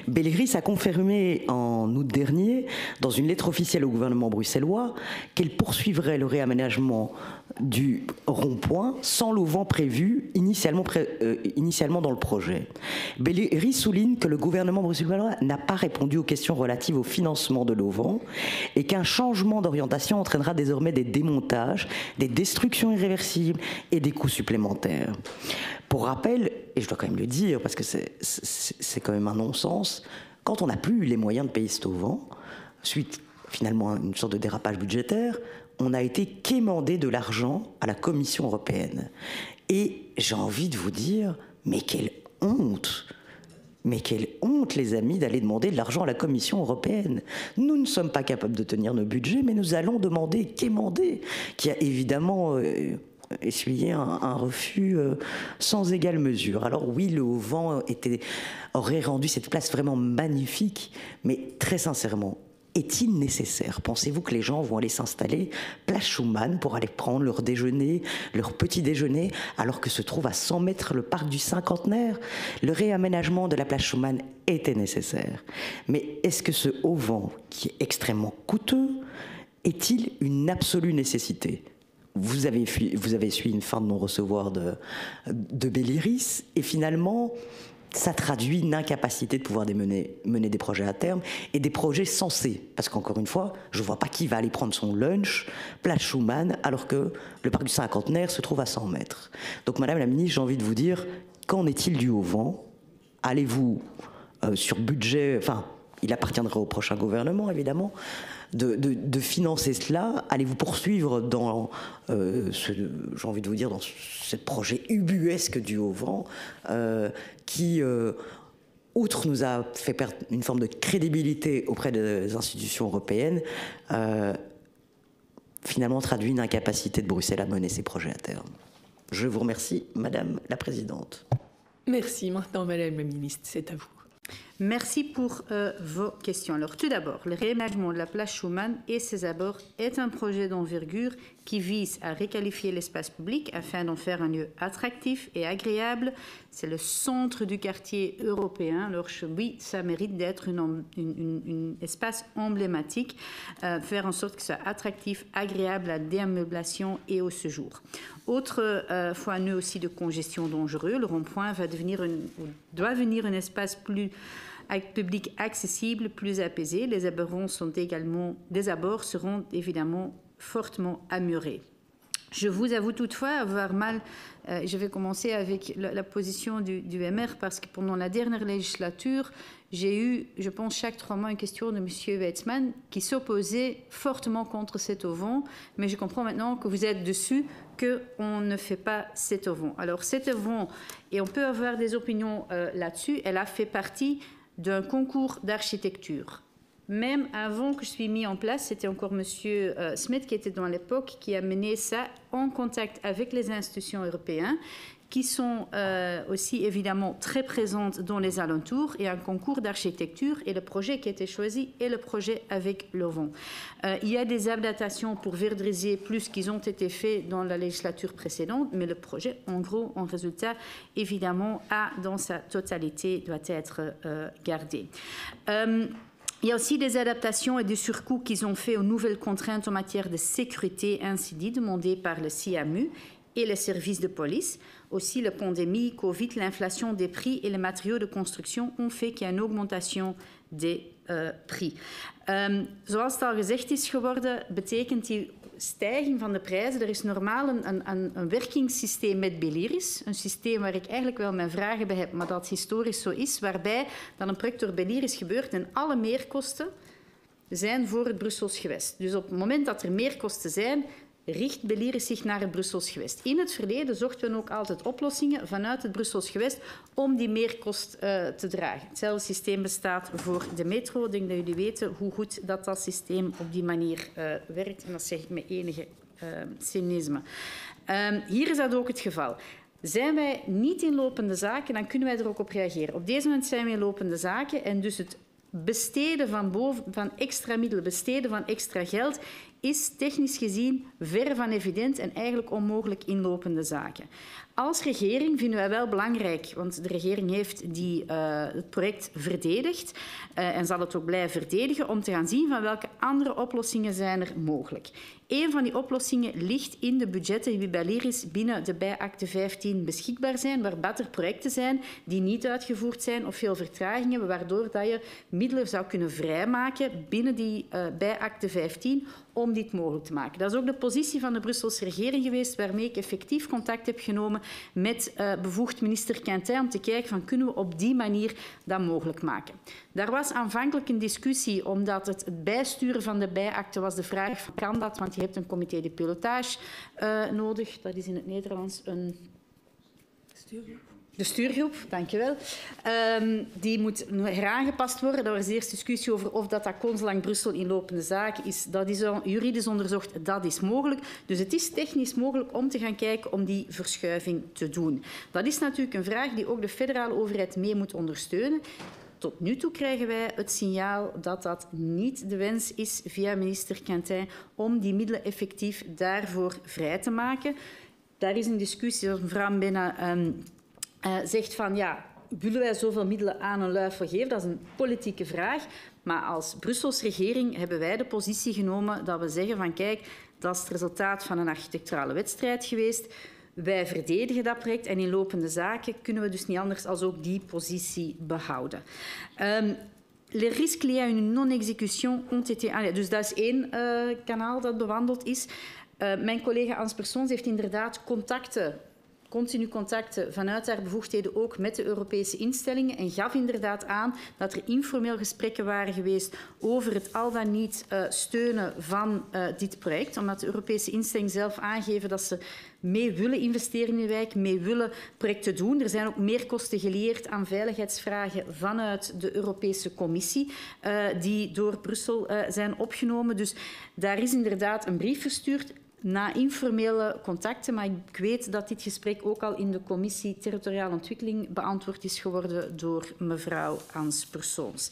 Belleris a confirmé en août dernier, dans une lettre officielle au gouvernement bruxellois, qu'elle poursuivrait le réaménagement du rond-point sans l'auvent prévu initialement dans le projet. Belleris souligne que le gouvernement bruxellois n'a pas répondu aux questions relatives au financement de l'auvent et qu'un changement d'orientation entraînera désormais des démontages, des destructions irréversibles et des coûts supplémentaires. Pour rappel, et je dois quand même le dire parce que c'est quand même un non-sens, quand on n'a plus les moyens de payer cet auvent, suite finalement à une sorte de dérapage budgétaire, on a été quémander de l'argent à la Commission européenne. Et j'ai envie de vous dire, mais quelle honte! Mais quelle honte, les amis, d'aller demander de l'argent à la Commission européenne. Nous ne sommes pas capables de tenir nos budgets, mais nous allons demander quémander, qui a évidemment essuyé un refus sans égale mesure. Alors oui, le haut-vent aurait rendu cette place vraiment magnifique, mais très sincèrement, est-il nécessaire? Pensez-vous que les gens vont aller s'installer place Schuman pour aller prendre leur déjeuner, leur petit déjeuner, alors que se trouve à 100 mètres le parc du Cinquantenaire? Le réaménagement de la place Schuman était nécessaire. Mais est-ce que ce haut-vent, qui est extrêmement coûteux, est-il une absolue nécessité? Vous avez suivi une fin de non-recevoir de Belleris, et finalement, ça traduit une incapacité de pouvoir mener des projets à terme et des projets sensés. Parce qu'encore une fois, je ne vois pas qui va aller prendre son lunch, place Schuman, alors que le parc du Cinquantenaire se trouve à 100 mètres. Donc, Madame la Ministre, j'ai envie de vous dire, qu'en est-il du haut-vent? Allez-vous sur budget, enfin, il appartiendra au prochain gouvernement, évidemment, de financer cela? Allez-vous poursuivre dans j'ai envie de vous dire, dans ce projet ubuesque du haut-vent qui, outre nous a fait perdre une forme de crédibilité auprès des institutions européennes, finalement traduit une incapacité de Bruxelles à mener ses projets à terme. Je vous remercie, Madame la Présidente. Merci. Maintenant, Madame la Ministre, c'est à vous. Merci pour vos questions. Alors, tout d'abord, le réaménagement de la place Schuman et ses abords est un projet d'envergure qui vise à requalifier l'espace public afin d'en faire un lieu attractif et agréable. C'est le centre du quartier européen. Alors, oui, ça mérite d'être un espace emblématique, faire en sorte que ce soit attractif, agréable à la déameublement et au séjour. Autre fois nœud aussi de congestion dangereux, le rond-point doit devenir un espace plus public accessible, plus apaisé. Les abords seront évidemment fortement améliorés. Je vous avoue toutefois avoir mal, je vais commencer avec la position du MR parce que pendant la dernière législature, j'ai eu, je pense, chaque 3 mois une question de M. Weizmann qui s'opposait fortement contre cet auvent, mais je comprends maintenant que vous êtes dessus qu'on ne fait pas cet auvent. Alors cet auvent, et on peut avoir des opinions là-dessus, elle a fait partie d'un concours d'architecture. Même avant que je sois mis en place, c'était encore M. Smith qui était dans l'époque, qui a mené ça en contact avec les institutions européennes, qui sont aussi évidemment très présentes dans les alentours, et un concours d'architecture, et le projet qui a été choisi est le projet avec l'auvent. Il y a des adaptations pour verdriser plus qui ont été faits dans la législature précédente, mais le projet, en gros, en résultat, évidemment, dans sa totalité, doit être gardé. Il y a aussi des adaptations et des surcoûts qu'ils ont fait aux nouvelles contraintes en matière de sécurité, ainsi dit, demandées par le CIAMU et les services de police. Aussi, la pandémie, Covid, l'inflation des prix et les matériaux de construction ont fait qu'il y a une augmentation des prix. Zoals het al gezegd is geworden, betekent die stijging van de prijzen. Er is normaal een werkingssysteem met Beliris. Een systeem waar ik eigenlijk wel mijn vragen bij heb, maar dat historisch zo is, waarbij dan een project door Beliris gebeurt en alle meerkosten zijn voor het Brussels gewest. Dus op het moment dat er meerkosten zijn, richt Beliris zich naar het Brussels gewest. In het verleden zochten we ook altijd oplossingen vanuit het Brussels gewest om die meerkost te dragen. Hetzelfde systeem bestaat voor de metro. Ik denk dat jullie weten hoe goed dat systeem op die manier werkt. En dat zeg ik met enige cynisme. Hier is dat ook het geval. Zijn wij niet in lopende zaken, dan kunnen wij er ook op reageren. Op deze moment zijn we in lopende zaken en dus het besteden van extra middelen, besteden van extra geld is technisch gezien ver van evident en eigenlijk onmogelijk in lopende zaken. Als regering vinden wij wel belangrijk, want de regering heeft het project verdedigd en zal het ook blijven verdedigen, om te gaan zien van welke andere oplossingen zijn er mogelijk. Een van die oplossingen ligt in de budgetten die bij Beliris binnen de bijakte 15 beschikbaar zijn, waarbij er projecten zijn die niet uitgevoerd zijn of veel vertragingen hebben, waardoor dat je middelen zou kunnen vrijmaken binnen die bijakte 15 om dit mogelijk te maken. Dat is ook de positie van de Brusselse regering geweest, waarmee ik effectief contact heb genomen met bevoegd minister Quintin om te kijken van kunnen we op die manier dat mogelijk maken. Daar was aanvankelijk een discussie, omdat het bijsturen van de bijakte was de vraag van kan dat, want je hebt een comité de pilotage nodig. Dat is in het Nederlands een stuurgroep. De stuurgroep, dank je wel. Die moet heraangepast worden. Daar was eerst discussie over of dat consulang Brussel in lopende zaken is. Dat is al juridisch onderzocht, dat is mogelijk. Dus het is technisch mogelijk om te gaan kijken om die verschuiving te doen. Dat is natuurlijk een vraag die ook de federale overheid mee moet ondersteunen. Tot nu toe krijgen wij het signaal dat dat niet de wens is via minister Quintin om die middelen effectief daarvoor vrij te maken. Daar is een discussie, zoals mevrouw Benna zegt van ja, willen wij zoveel middelen aan een luifel geven? Dat is een politieke vraag. Maar als Brusselse regering hebben wij de positie genomen dat we zeggen van kijk, dat is het resultaat van een architecturale wedstrijd geweest. Wij verdedigen dat project en in lopende zaken kunnen we dus niet anders dan ook die positie behouden. Les risques liés à une non-exécution ont été... Dus dat is één kanaal dat bewandeld is. Mijn collega Ans Persons heeft inderdaad continu contacten vanuit haar bevoegdheden ook met de Europese instellingen en gaf inderdaad aan dat er informeel gesprekken waren geweest over het al dan niet steunen van dit project, omdat de Europese instellingen zelf aangeven dat ze mee willen investeren in de wijk, mee willen projecten doen. Er zijn ook meerkosten gelieerd aan veiligheidsvragen vanuit de Europese Commissie die door Brussel zijn opgenomen. Dus daar is inderdaad een brief verstuurd. na informele contacten, maar ik weet dat dit gesprek ook al in de commissie Territoriale Ontwikkeling beantwoord is geworden door mevrouw Ans Persoons.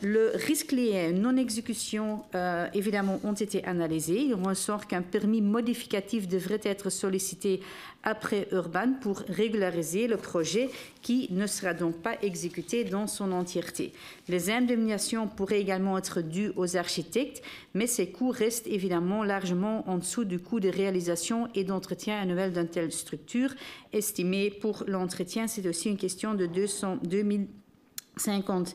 Le risque lié à une non-exécution, évidemment, ont été analysés. Il ressort qu'un permis modificatif devrait être sollicité après Urban pour régulariser le projet qui ne sera donc pas exécuté dans son entièreté. Les indemnisations pourraient également être dues aux architectes, mais ces coûts restent évidemment largement en dessous du coût de réalisation et d'entretien annuel d'une telle structure. Estimé pour l'entretien, c'est aussi une question de 250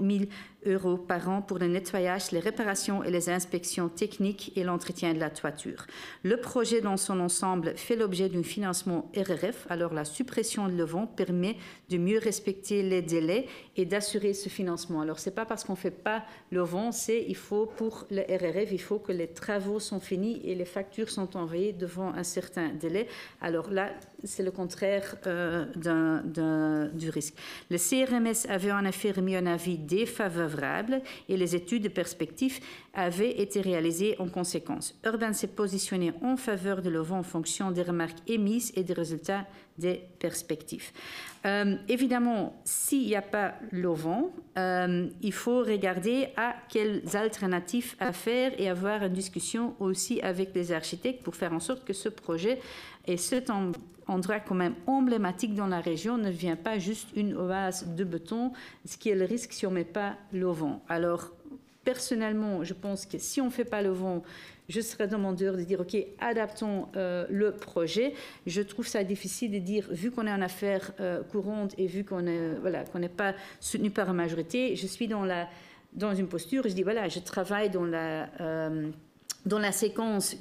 000 € par an pour le nettoyage, les réparations et les inspections techniques et l'entretien de la toiture. Le projet dans son ensemble fait l'objet d'un financement RRF, alors la suppression de l'auvent permet de mieux respecter les délais et d'assurer ce financement. Alors ce n'est pas parce qu'on ne fait pas l'auvent, c'est il faut pour le RRF, il faut que les travaux sont finis et les factures sont envoyées devant un certain délai. Alors là, c'est le contraire du risque. Le CRMS avait en effet remis un avis défavorable et les études de perspective avaient été réalisées en conséquence. Urban s'est positionné en faveur de l'auvent en fonction des remarques émises et des résultats des perspectives. Évidemment, s'il n'y a pas l'auvent, il faut regarder à quelles alternatives à faire et avoir une discussion aussi avec les architectes pour faire en sorte que ce projet et cet endroit quand même emblématique dans la région ne devient pas juste une oase de béton, ce qui est le risque si on ne met pas l'auvent. Alors, personnellement, je pense que si on ne fait pas l'auvent, je serais demandeur de dire, OK, adaptons le projet. Je trouve ça difficile de dire, vu qu'on est en affaires courantes et vu qu'on n'est pas soutenu par la majorité, je suis dans une posture, je dis, voilà, je travaille dans la séquence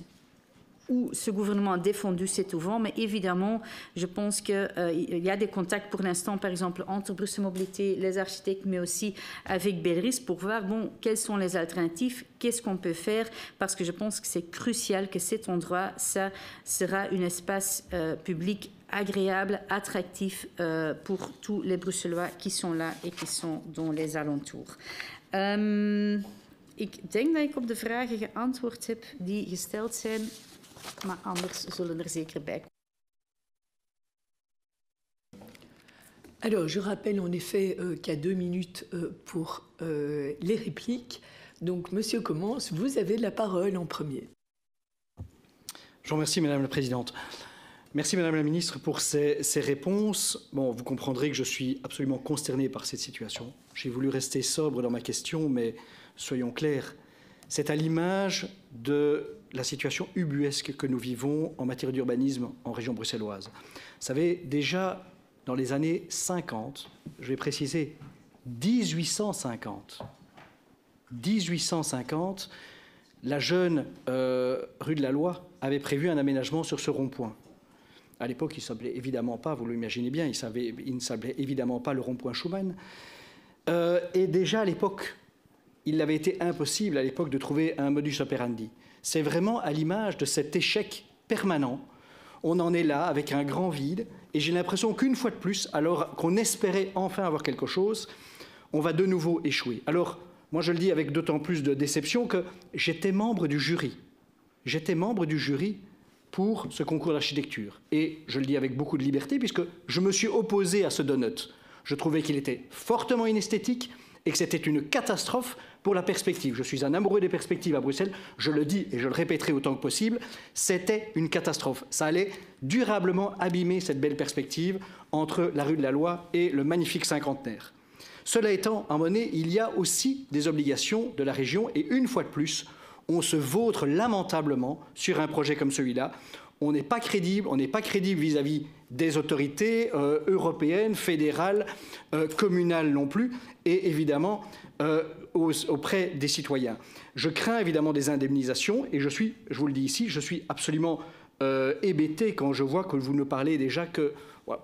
où ce gouvernement a défendu cet auvent, mais évidemment, je pense qu'il y a des contacts pour l'instant, par exemple, entre Bruxelles Mobilité, les architectes, mais aussi avec Belris pour voir, bon, quelles sont les alternatives, qu'est-ce qu'on peut faire, parce que je pense que c'est crucial que cet endroit, ça sera un espace public agréable, attractif pour tous les Bruxellois qui sont là et qui sont dans les alentours. Ik denk dat ik op de vragen geantwoord heb die gesteld zijn. Maar anders zullen er zeker bij komen. Alors, je rappelle en effet qu'il y a 2 minutes pour les répliques. Donc, Monsieur commence, vous avez la parole en premier. Je vous remercie, Madame la Présidente. Merci, Madame la Ministre, pour ces réponses. Bon, vous comprendrez que je suis absolument consterné par cette situation. J'ai voulu rester sobre dans ma question, mais soyons clairs, c'est à l'image de la situation ubuesque que nous vivons en matière d'urbanisme en région bruxelloise. Vous savez, déjà dans les années 50, je vais préciser 1850, la jeune rue de la Loi avait prévu un aménagement sur ce rond-point. À l'époque, il ne s'appelait évidemment pas, vous l'imaginez bien, il ne s'appelait évidemment pas le rond-point Schumann. Et déjà à l'époque, il avait été impossible à l'époque de trouver un modus operandi. C'est vraiment à l'image de cet échec permanent. On en est là avec un grand vide et j'ai l'impression qu'une fois de plus, alors qu'on espérait enfin avoir quelque chose, on va de nouveau échouer. Alors, moi je le dis avec d'autant plus de déception que j'étais membre du jury. J'étais membre du jury pour ce concours d'architecture. Et je le dis avec beaucoup de liberté puisque je me suis opposé à ce donut. Je trouvais qu'il était fortement inesthétique et que c'était une catastrophe pour la perspective. Je suis un amoureux des perspectives à Bruxelles, je le dis et je le répéterai autant que possible, c'était une catastrophe. Ça allait durablement abîmer cette belle perspective entre la rue de la Loi et le magnifique cinquantenaire. Cela étant, à un moment donné, il y a aussi des obligations de la région et une fois de plus, on se vautre lamentablement sur un projet comme celui-là. On n'est pas crédible vis-à-vis des autorités européennes, fédérales, communales non plus, et évidemment auprès des citoyens. Je crains évidemment des indemnisations, et je vous le dis ici, je suis absolument hébété quand je vois que vous ne parlez déjà que,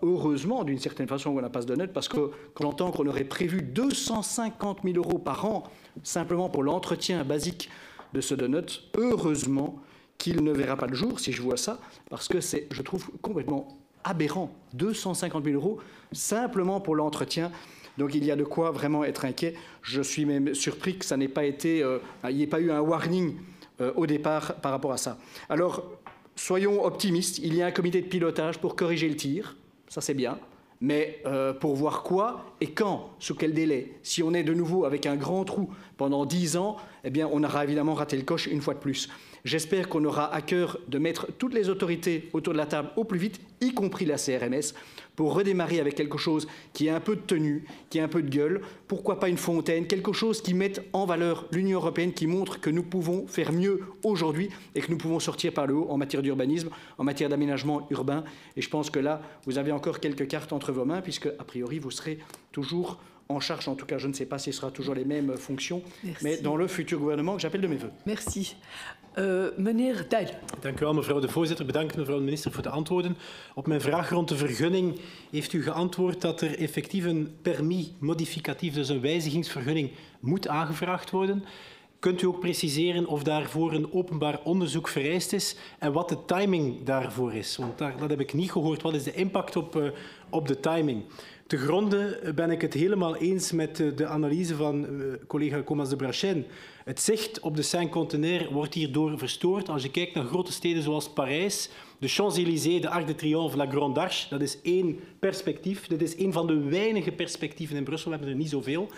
heureusement d'une certaine façon, on n'a pas ce donut, parce que quand j'entends qu'on aurait prévu 250 000 € par an simplement pour l'entretien basique de ce donut, heureusement qu'il ne verra pas le jour si je vois ça, parce que c'est, je trouve, complètement aberrant. 250 000 € simplement pour l'entretien Donc il y a de quoi vraiment être inquiet. Je suis même surpris que ça n'ait pas été, il n'y ait pas eu un warning au départ par rapport à ça. Alors, soyons optimistes. Il y a un comité de pilotage pour corriger le tir. Ça, c'est bien. Mais pour voir quoi et quand, sous quel délai. Si on est de nouveau avec un grand trou pendant 10 ans, eh bien, on aura évidemment raté le coche une fois de plus. J'espère qu'on aura à cœur de mettre toutes les autorités autour de la table au plus vite, y compris la CRMS, pour redémarrer avec quelque chose qui a un peu de tenue, qui a un peu de gueule. Pourquoi pas une fontaine, quelque chose qui mette en valeur l'Union européenne, qui montre que nous pouvons faire mieux aujourd'hui et que nous pouvons sortir par le haut en matière d'urbanisme, en matière d'aménagement urbain. Et je pense que là, vous avez encore quelques cartes entre vos mains, puisque, a priori, vous serez toujours en charge. En tout cas, je ne sais pas si ce sera toujours les mêmes fonctions, mais dans le futur gouvernement que j'appelle de mes voeux. Merci. Meneer Dijl. Dank u wel, mevrouw de voorzitter. Bedankt, mevrouw de minister, voor de antwoorden. Op mijn vraag rond de vergunning heeft u geantwoord dat er effectief een permis modificatief, dus een wijzigingsvergunning, moet aangevraagd worden. Kunt u ook preciseren of daarvoor een openbaar onderzoek vereist is en wat de timing daarvoor is? Want dat heb ik niet gehoord. Wat is de impact op de timing? Te gronde ben ik het helemaal eens met de analyse van collega Comas de Brachin. Het zicht op de Saint-Contenaire wordt hierdoor verstoord. Als je kijkt naar grote steden zoals Parijs, de Champs-Élysées, de Arc de Triomphe, la Grande Arche, dat is één perspectief. Dit is een van de weinige perspectieven in Brussel, we hebben er niet zoveel,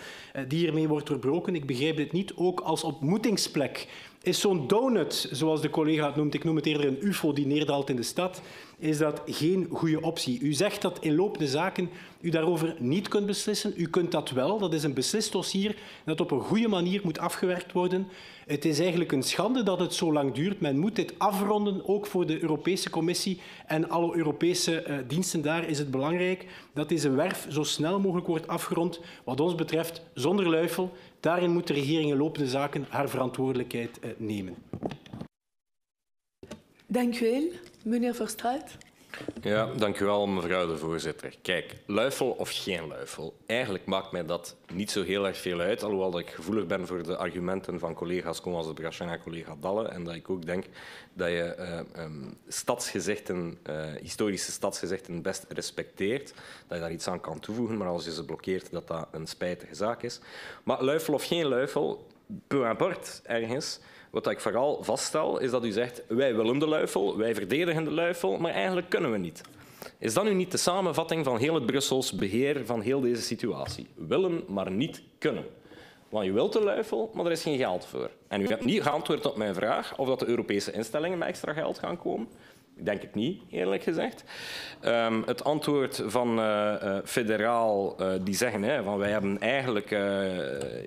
die hiermee wordt doorbroken. Ik begrijp dit niet. Ook als ontmoetingsplek is zo'n donut, zoals de collega het noemt, ik noem het eerder een ufo die neerdaalt in de stad, is dat geen goede optie. U zegt dat in lopende zaken u daarover niet kunt beslissen. U kunt dat wel. Dat is een beslisdossier dat op een goede manier moet afgewerkt worden. Het is eigenlijk een schande dat het zo lang duurt. Men moet dit afronden, ook voor de Europese Commissie en alle Europese diensten. Daar is het belangrijk dat deze werf zo snel mogelijk wordt afgerond. Wat ons betreft zonder luifel. Daarin moet de regering in lopende zaken haar verantwoordelijkheid nemen. Dank u wel, meneer Verstraet. Ja, dank u wel, mevrouw de voorzitter. Kijk, luifel of geen luifel, eigenlijk maakt mij dat niet zo heel erg veel uit, alhoewel dat ik gevoelig ben voor de argumenten van collega's Comas de Brachin en collega Dalle, en dat ik ook denk dat je historische stadsgezichten best respecteert, dat je daar iets aan kan toevoegen, maar als je ze blokkeert, dat dat een spijtige zaak is. Maar luifel of geen luifel, peu importe, ergens. Wat ik vooral vaststel, is dat u zegt, wij willen de luifel, wij verdedigen de luifel, maar eigenlijk kunnen we niet. Is dat nu niet de samenvatting van heel het Brussels beheer van heel deze situatie? Willen, maar niet kunnen. Want je wilt de luifel, maar er is geen geld voor. En u hebt niet geantwoord op mijn vraag of dat de Europese instellingen met extra geld gaan komen. Ik denk het niet, eerlijk gezegd. Het antwoord van federaal, die zeggen van wij hebben eigenlijk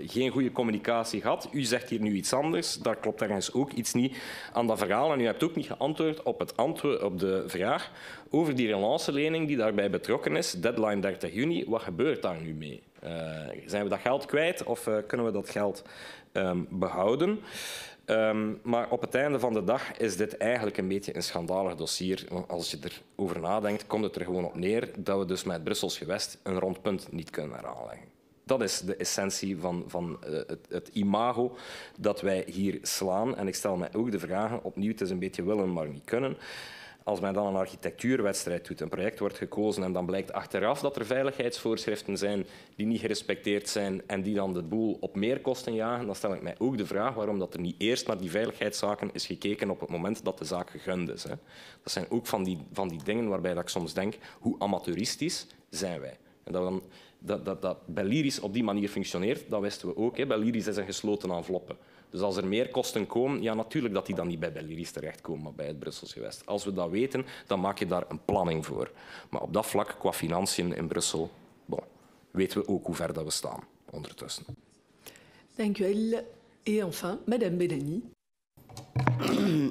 geen goede communicatie gehad. U zegt hier nu iets anders. Daar klopt ergens ook iets niet aan dat verhaal. En u hebt ook niet geantwoord op de vraag over die relancelening die daarbij betrokken is. Deadline 30 juni. Wat gebeurt daar nu mee? Zijn we dat geld kwijt of kunnen we dat geld behouden? Maar op het einde van de dag is dit eigenlijk een beetje een schandalig dossier. Als je erover nadenkt, komt het er gewoon op neer dat we dus met het Brussels gewest een rond punt niet kunnen aanleggen. Dat is de essentie van het imago dat wij hier slaan. En ik stel mij ook de vragen, opnieuw, het is een beetje willen, maar niet kunnen. Als men dan een architectuurwedstrijd doet, een project wordt gekozen en dan blijkt achteraf dat er veiligheidsvoorschriften zijn die niet gerespecteerd zijn en die dan de boel op meer kosten jagen, dan stel ik mij ook de vraag waarom dat er niet eerst naar die veiligheidszaken is gekeken op het moment dat de zaak gegund is. Dat zijn ook van die dingen waarbij dat ik soms denk, hoe amateuristisch zijn wij? En dat Belliris op die manier functioneert, dat wisten we ook. Belliris is een gesloten enveloppe. Dus als er meer kosten komen, ja, natuurlijk dat die dan niet bij Belliris terechtkomen, maar bij het Brussels gewest. Als we dat weten, dan maak je daar een planning voor. Maar op dat vlak, qua financiën in Brussel, weten we ook hoe ver dat we staan ondertussen. Dank u wel. Et enfin, Madame Benani.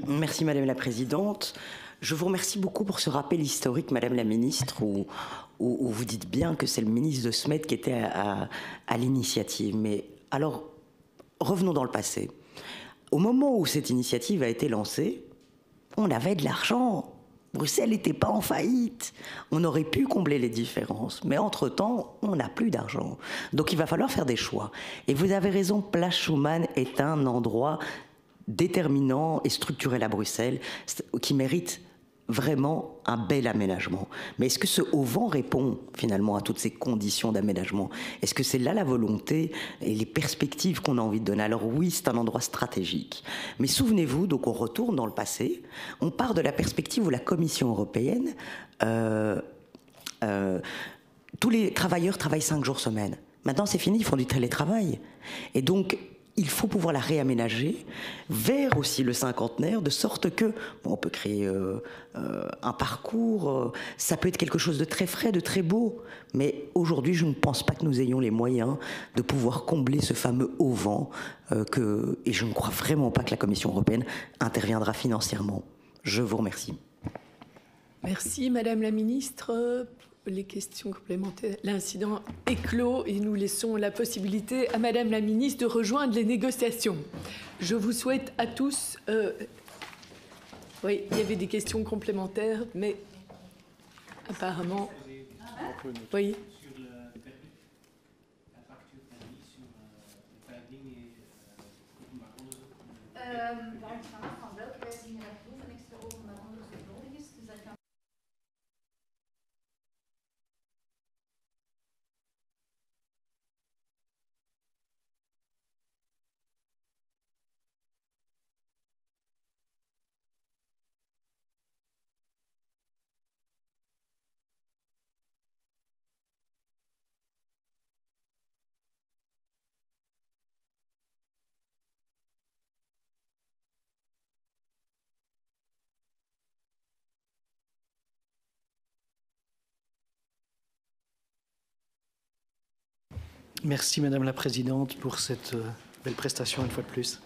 Merci, Madame la Présidente. Je vous remercie beaucoup pour ce rappel historique, Madame la Ministre, où vous dites bien que c'est le ministre de Smet qui était à l'initiative. Mais alors, revenons dans le passé. Au moment où cette initiative a été lancée, on avait de l'argent. Bruxelles n'était pas en faillite. On aurait pu combler les différences. Mais entre-temps, on n'a plus d'argent. Donc il va falloir faire des choix. Et vous avez raison, Place Schuman est un endroit déterminant et structurel à Bruxelles qui mérite vraiment un bel aménagement. Mais est-ce que ce auvent répond finalement à toutes ces conditions d'aménagement? Est-ce que c'est là la volonté et les perspectives qu'on a envie de donner? Alors oui, c'est un endroit stratégique. Mais souvenez-vous, donc on retourne dans le passé, on part de la perspective où la Commission européenne, tous les travailleurs travaillent 5 jours semaine. Maintenant c'est fini, ils font du télétravail. Et donc il faut pouvoir la réaménager vers aussi le cinquantenaire, de sorte que, bon, on peut créer un parcours, ça peut être quelque chose de très frais, de très beau, mais aujourd'hui, je ne pense pas que nous ayons les moyens de pouvoir combler ce fameux auvent, et je ne crois vraiment pas que la Commission européenne interviendra financièrement. Je vous remercie. Merci, Madame la Ministre. Les questions complémentaires. L'incident est clos et nous laissons la possibilité à Madame la Ministre de rejoindre les négociations. Je vous souhaite à tous... Oui, il y avait des questions complémentaires, mais apparemment... Oui. Merci Madame la Présidente pour cette belle prestation une fois de plus.